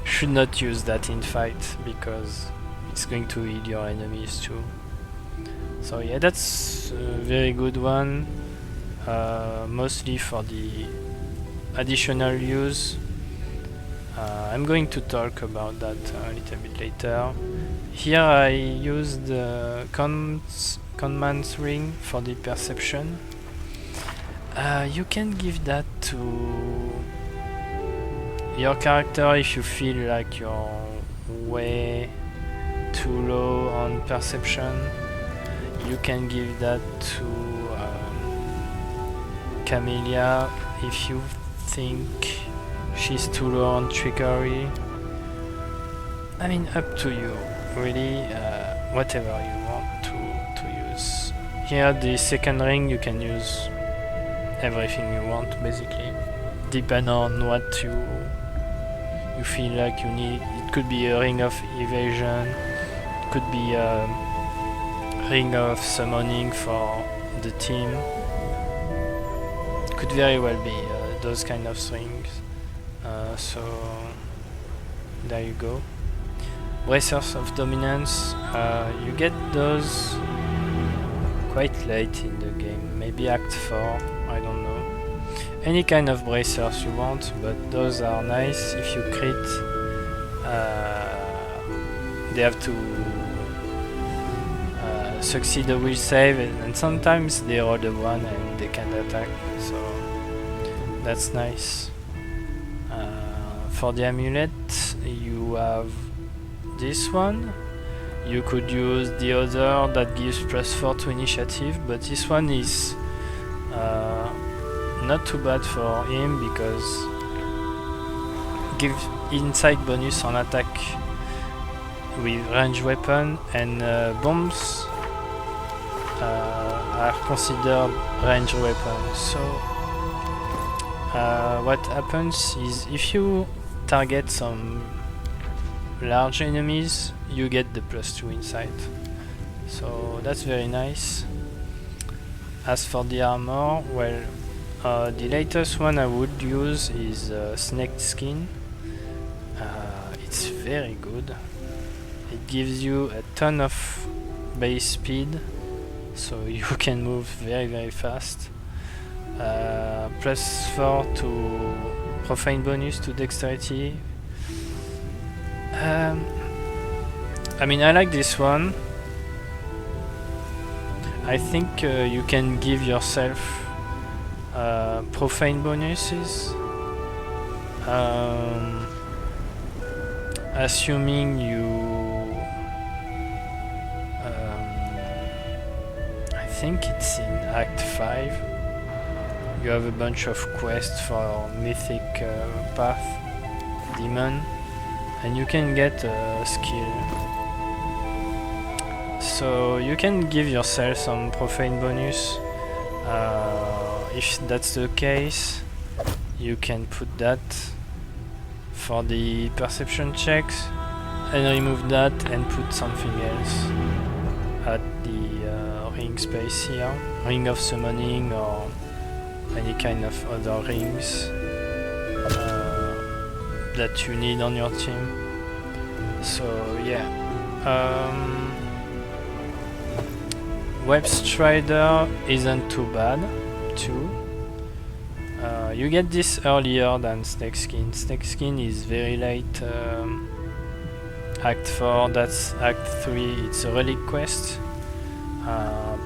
should not use that in fight because it's going to heal your enemies too. So yeah, that's a very good one, mostly for the additional use. I'm going to talk about that a little bit later. Here I used the Conman's ring for the perception. You can give that to your character if you feel like you're way too low on perception. You can give that to Camellia if you think she's too low on trickery. I mean, up to you, really, whatever you want to use. Here, the second ring, you can use everything you want, basically, depending on what you feel like you need. It could be a ring of evasion, it could be a ring of summoning for the team. It could very well be those kind of things. So there you go. Bracers of Dominance, you get those quite late in the game, maybe Act 4, I don't know. Any kind of bracers you want, but those are nice if you crit they have to succeed a will save, and sometimes they roll the one and they can attack, so that's nice. For the amulet, you have this one. You could use the other that gives +4 to initiative, but this one is not too bad for him because gives insight bonus on attack with range weapon, and bombs are considered range weapons. So what happens is if you target some large enemies, you get the +2 insight. So that's very nice. As for the armor, well, the latest one I would use is Snake Skin. It's very good. It gives you a ton of base speed, so you can move very fast. +4 to profane bonus to dexterity. I mean, I like this one. I think you can give yourself profane bonuses, assuming you I think it's in Act 5. You have a bunch of quests for mythic path demon, and you can get a skill. So you can give yourself some profane bonus. If that's the case, you can put that for the perception checks and remove that and put something else at the ring space here, ring of summoning or any kind of other rings that you need on your team. So yeah, Web Strider isn't too bad too. You get this earlier than Snakeskin. Snakeskin is very late, Act 4, that's Act 3, it's a relic quest.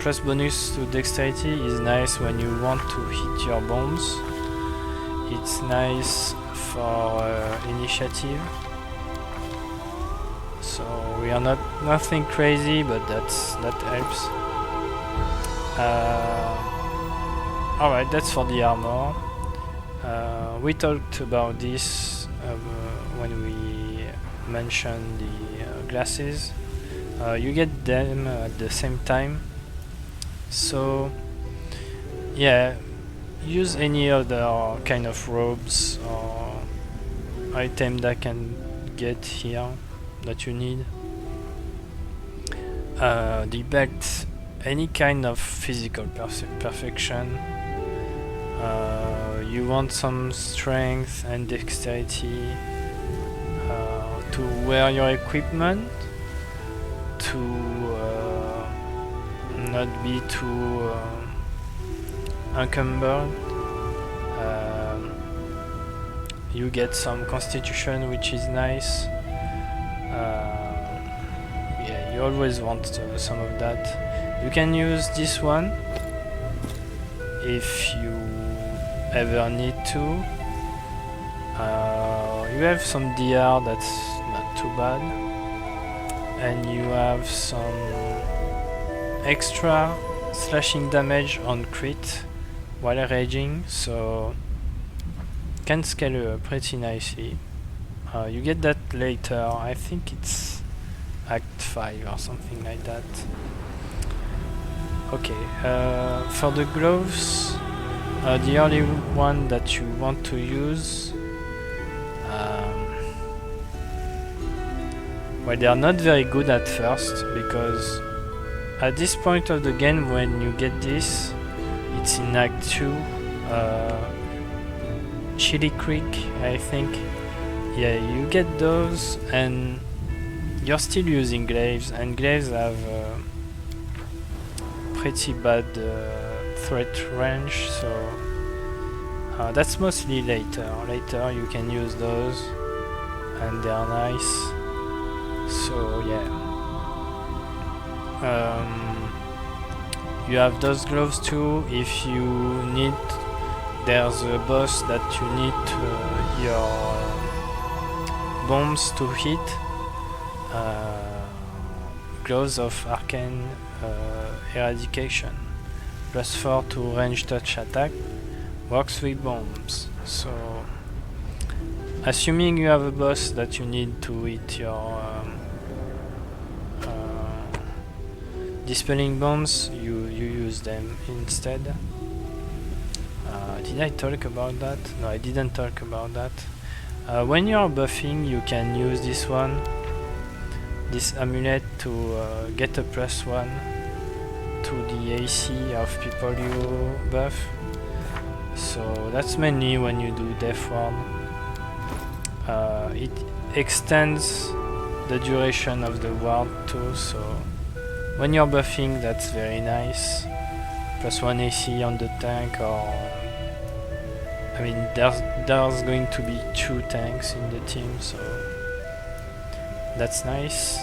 Plus bonus to dexterity is nice when you want to hit your bombs. It's nice for initiative. So we are nothing crazy, but that helps. Alright, that's for the armor. We talked about this when we mentioned the glasses. You get them at the same time. So yeah, use any other kind of robes or item that can get here that you need. The belt, any kind of physical perfection. You want some strength and dexterity to wear your equipment, to not be too encumbered. You get some constitution, which is nice. Yeah, you always want some of that. You can use this one if you ever need to. You have some DR that's not too bad, and you have some extra slashing damage on crit while raging, so can scale pretty nicely. You get that later, I think it's Act 5 or something like that. Okay, for the gloves, the only one that you want to use, well, they are not very good at first, because at this point of the game when you get this, it's in Act 2, Chili Creek, I think. Yeah, you get those and you're still using glaives, and glaives have pretty bad threat range, so that's mostly later. Later you can use those. and they are nice. So yeah. You have those gloves too if you need. There's a boss that you need your bombs to hit. Gloves of Arcane Eradication. +4 to range touch attack. Works with bombs. So, assuming you have a boss that you need to hit your dispelling bombs, you use them instead. Did I talk about that? No, I didn't talk about that. When you are buffing, you can use this one, this amulet, to get a +1 to the AC of people you buff. So that's mainly when you do Death Ward. It extends the duration of the ward too, so when you're buffing, that's very nice. +1 AC on the tank, or I mean, there's going to be 2 tanks in the team, so that's nice.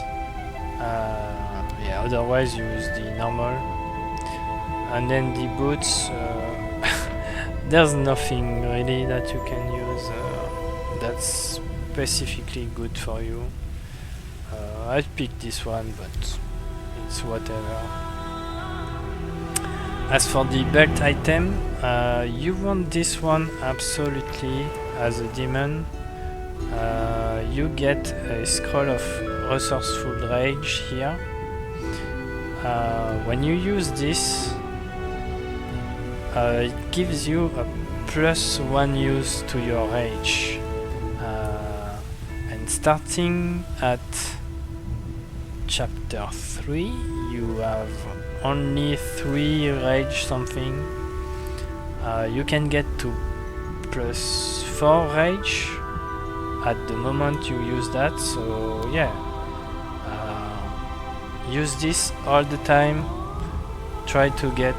Yeah, otherwise you use the normal. And then the boots, there's nothing really that you can use that's specifically good for you. I picked this one, but it's whatever. As for the belt item, you want this one absolutely as a demon. You get a scroll of resourceful rage here. When you use this, it gives you a +1 use to your rage. And starting at chapter 3, you have only 3 rage something. You can get to +4 rage at the moment you use that, so yeah. Use this all the time. Try to get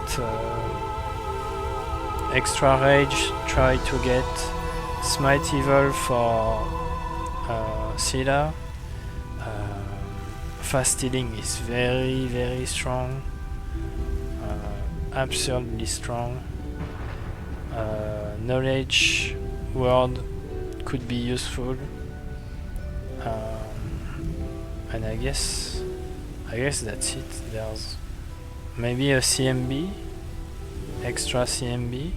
extra rage, try to get Smite Evil for Scylla. Fast healing is very, very strong. Absurdly strong. Knowledge word could be useful. And I guess that's it. There's maybe a CMB, extra CMB.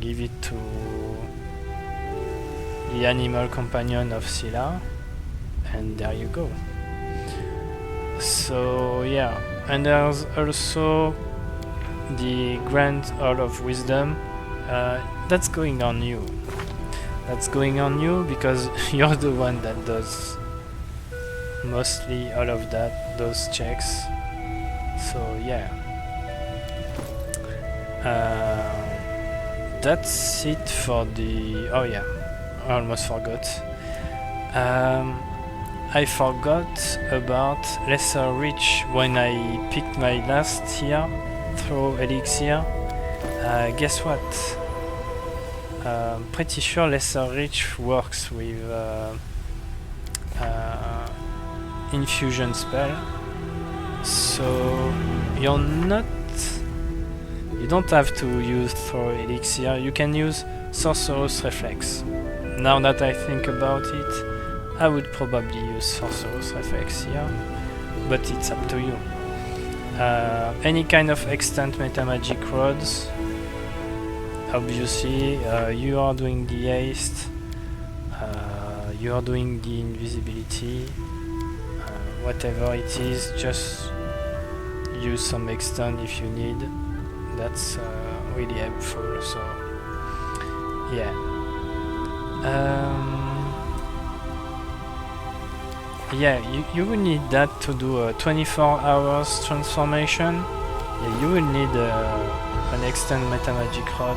Give it to the animal companion of Scylla, and there you go. So yeah, and there's also the Grand Hall of Wisdom. That's going on you. That's going on you because you're the one that does mostly all of that, those checks. So yeah. That's it for the... Oh yeah, I almost forgot. I forgot about Lesser Reach when I picked my last here, throw elixir. Guess what? Pretty sure Lesser Reach works with infusion spell. So you don't have to use throw elixir. You can use Sorcerous Reflex. Now that I think about it, I would probably use Sorcerous Reflex here, but it's up to you. Any kind of extant metamagic rods. Obviously, you are doing the haste, you are doing the invisibility, whatever it is, just use some extant if you need. That's really helpful, so yeah. Yeah, you will need that to do a 24 hours transformation. Yeah, you will need an extend metamagic rod.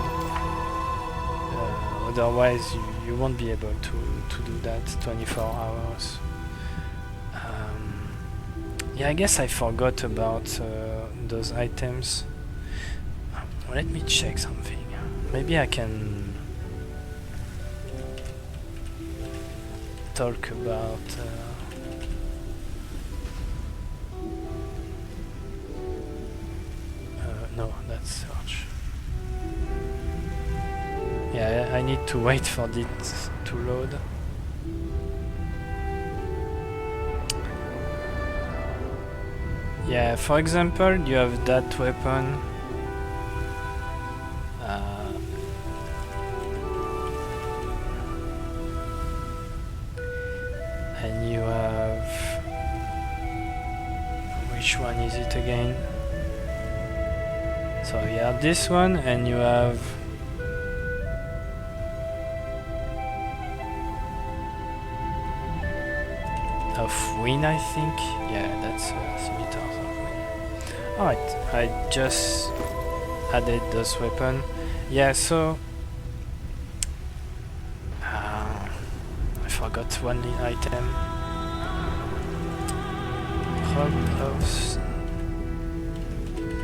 Otherwise, you won't be able to do that 24 hours. Yeah, I guess I forgot about those items. Let me check something. Maybe I can... talk about no, that's search. Yeah, I need to wait for it to load. Yeah, for example, you have that weapon. And you have... which one is it again? So you have this one, and you have... of wind, I think. Yeah, that's scimitars of wind. Alright, I just added those weapons. Yeah, so I forgot one item. Rod of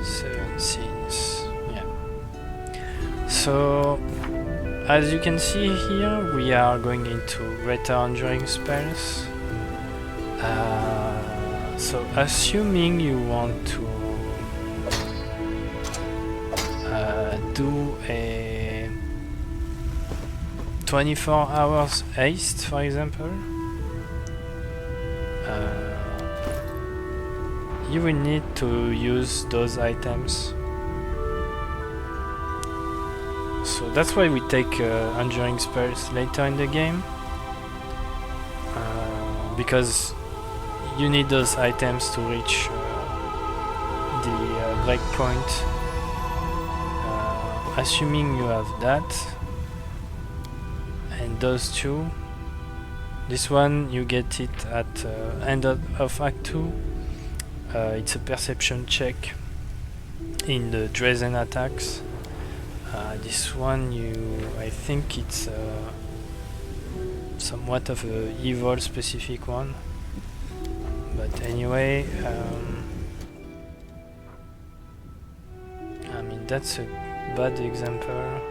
Seven Sins. Yeah. So as you can see here, we are going into greater enduring spells. So assuming you want to do a 24 hours haste, for example, you will need to use those items. So that's why we take enduring spells later in the game, because you need those items to reach the breakpoint. Assuming you have that and those two, this one you get it at end of Act 2. It's a perception check in the Drazen attacks. This one, I think it's somewhat of a evil specific one. But anyway, I mean, that's a bad example.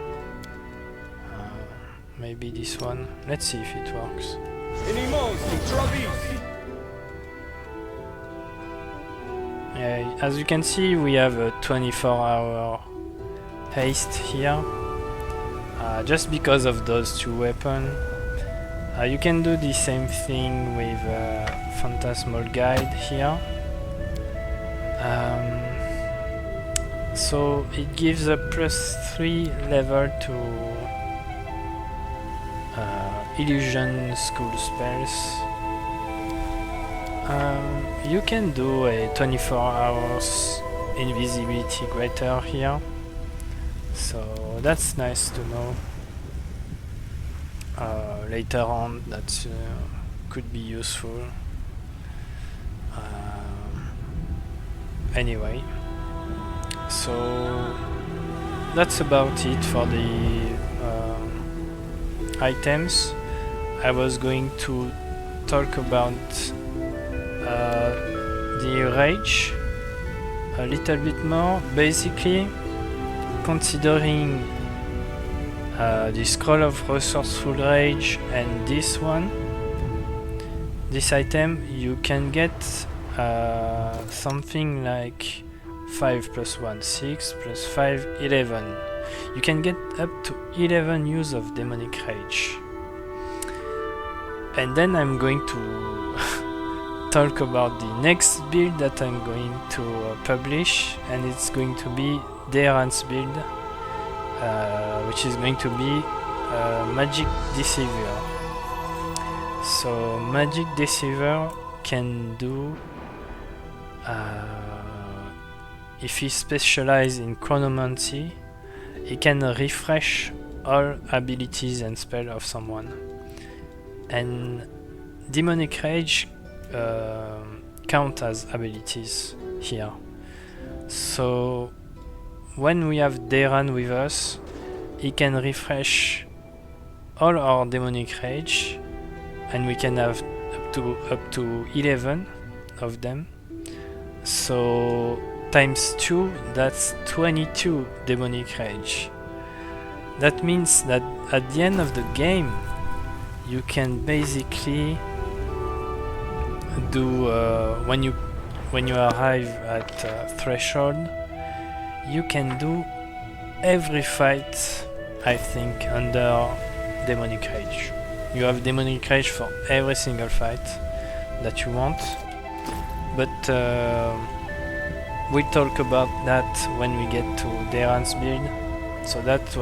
Maybe this one. Let's see if it works. Yeah, as you can see, we have a 24-hour haste here, just because of those two weapons. You can do the same thing with Phantasmal Guide here. So it gives a +3 level to illusion school spells. You can do a 24 hours invisibility greater here, so that's nice to know. Later on, that could be useful. Anyway, so that's about it for the items. I was going to talk about the rage a little bit more. Basically, considering the Scroll of Resourceful Rage and this one, this item, you can get something like 5 + 1 6 + 5 11. You can get up to 11 use of Demonic Rage. And then I'm going to talk about the next build that I'm going to publish, and it's going to be Deran's build, which is going to be Magic Deceiver. So Magic Deceiver can do, if he specializes in Chronomancy, he can refresh all abilities and spells of someone. And Demonic Rage count as abilities here. So when we have Deran with us, he can refresh all our Demonic Rage, and we can have up to 11 of them. So times 2, that's 22 Demonic Rage. That means that at the end of the game, you can basically do when you arrive at threshold, you can do every fight, I think, under Demonic Rage. You have Demonic Rage for every single fight that you want, but we'll talk about that when we get to Darren's build. So that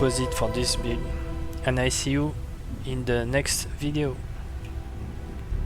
was it for this build, and I see you in the next video.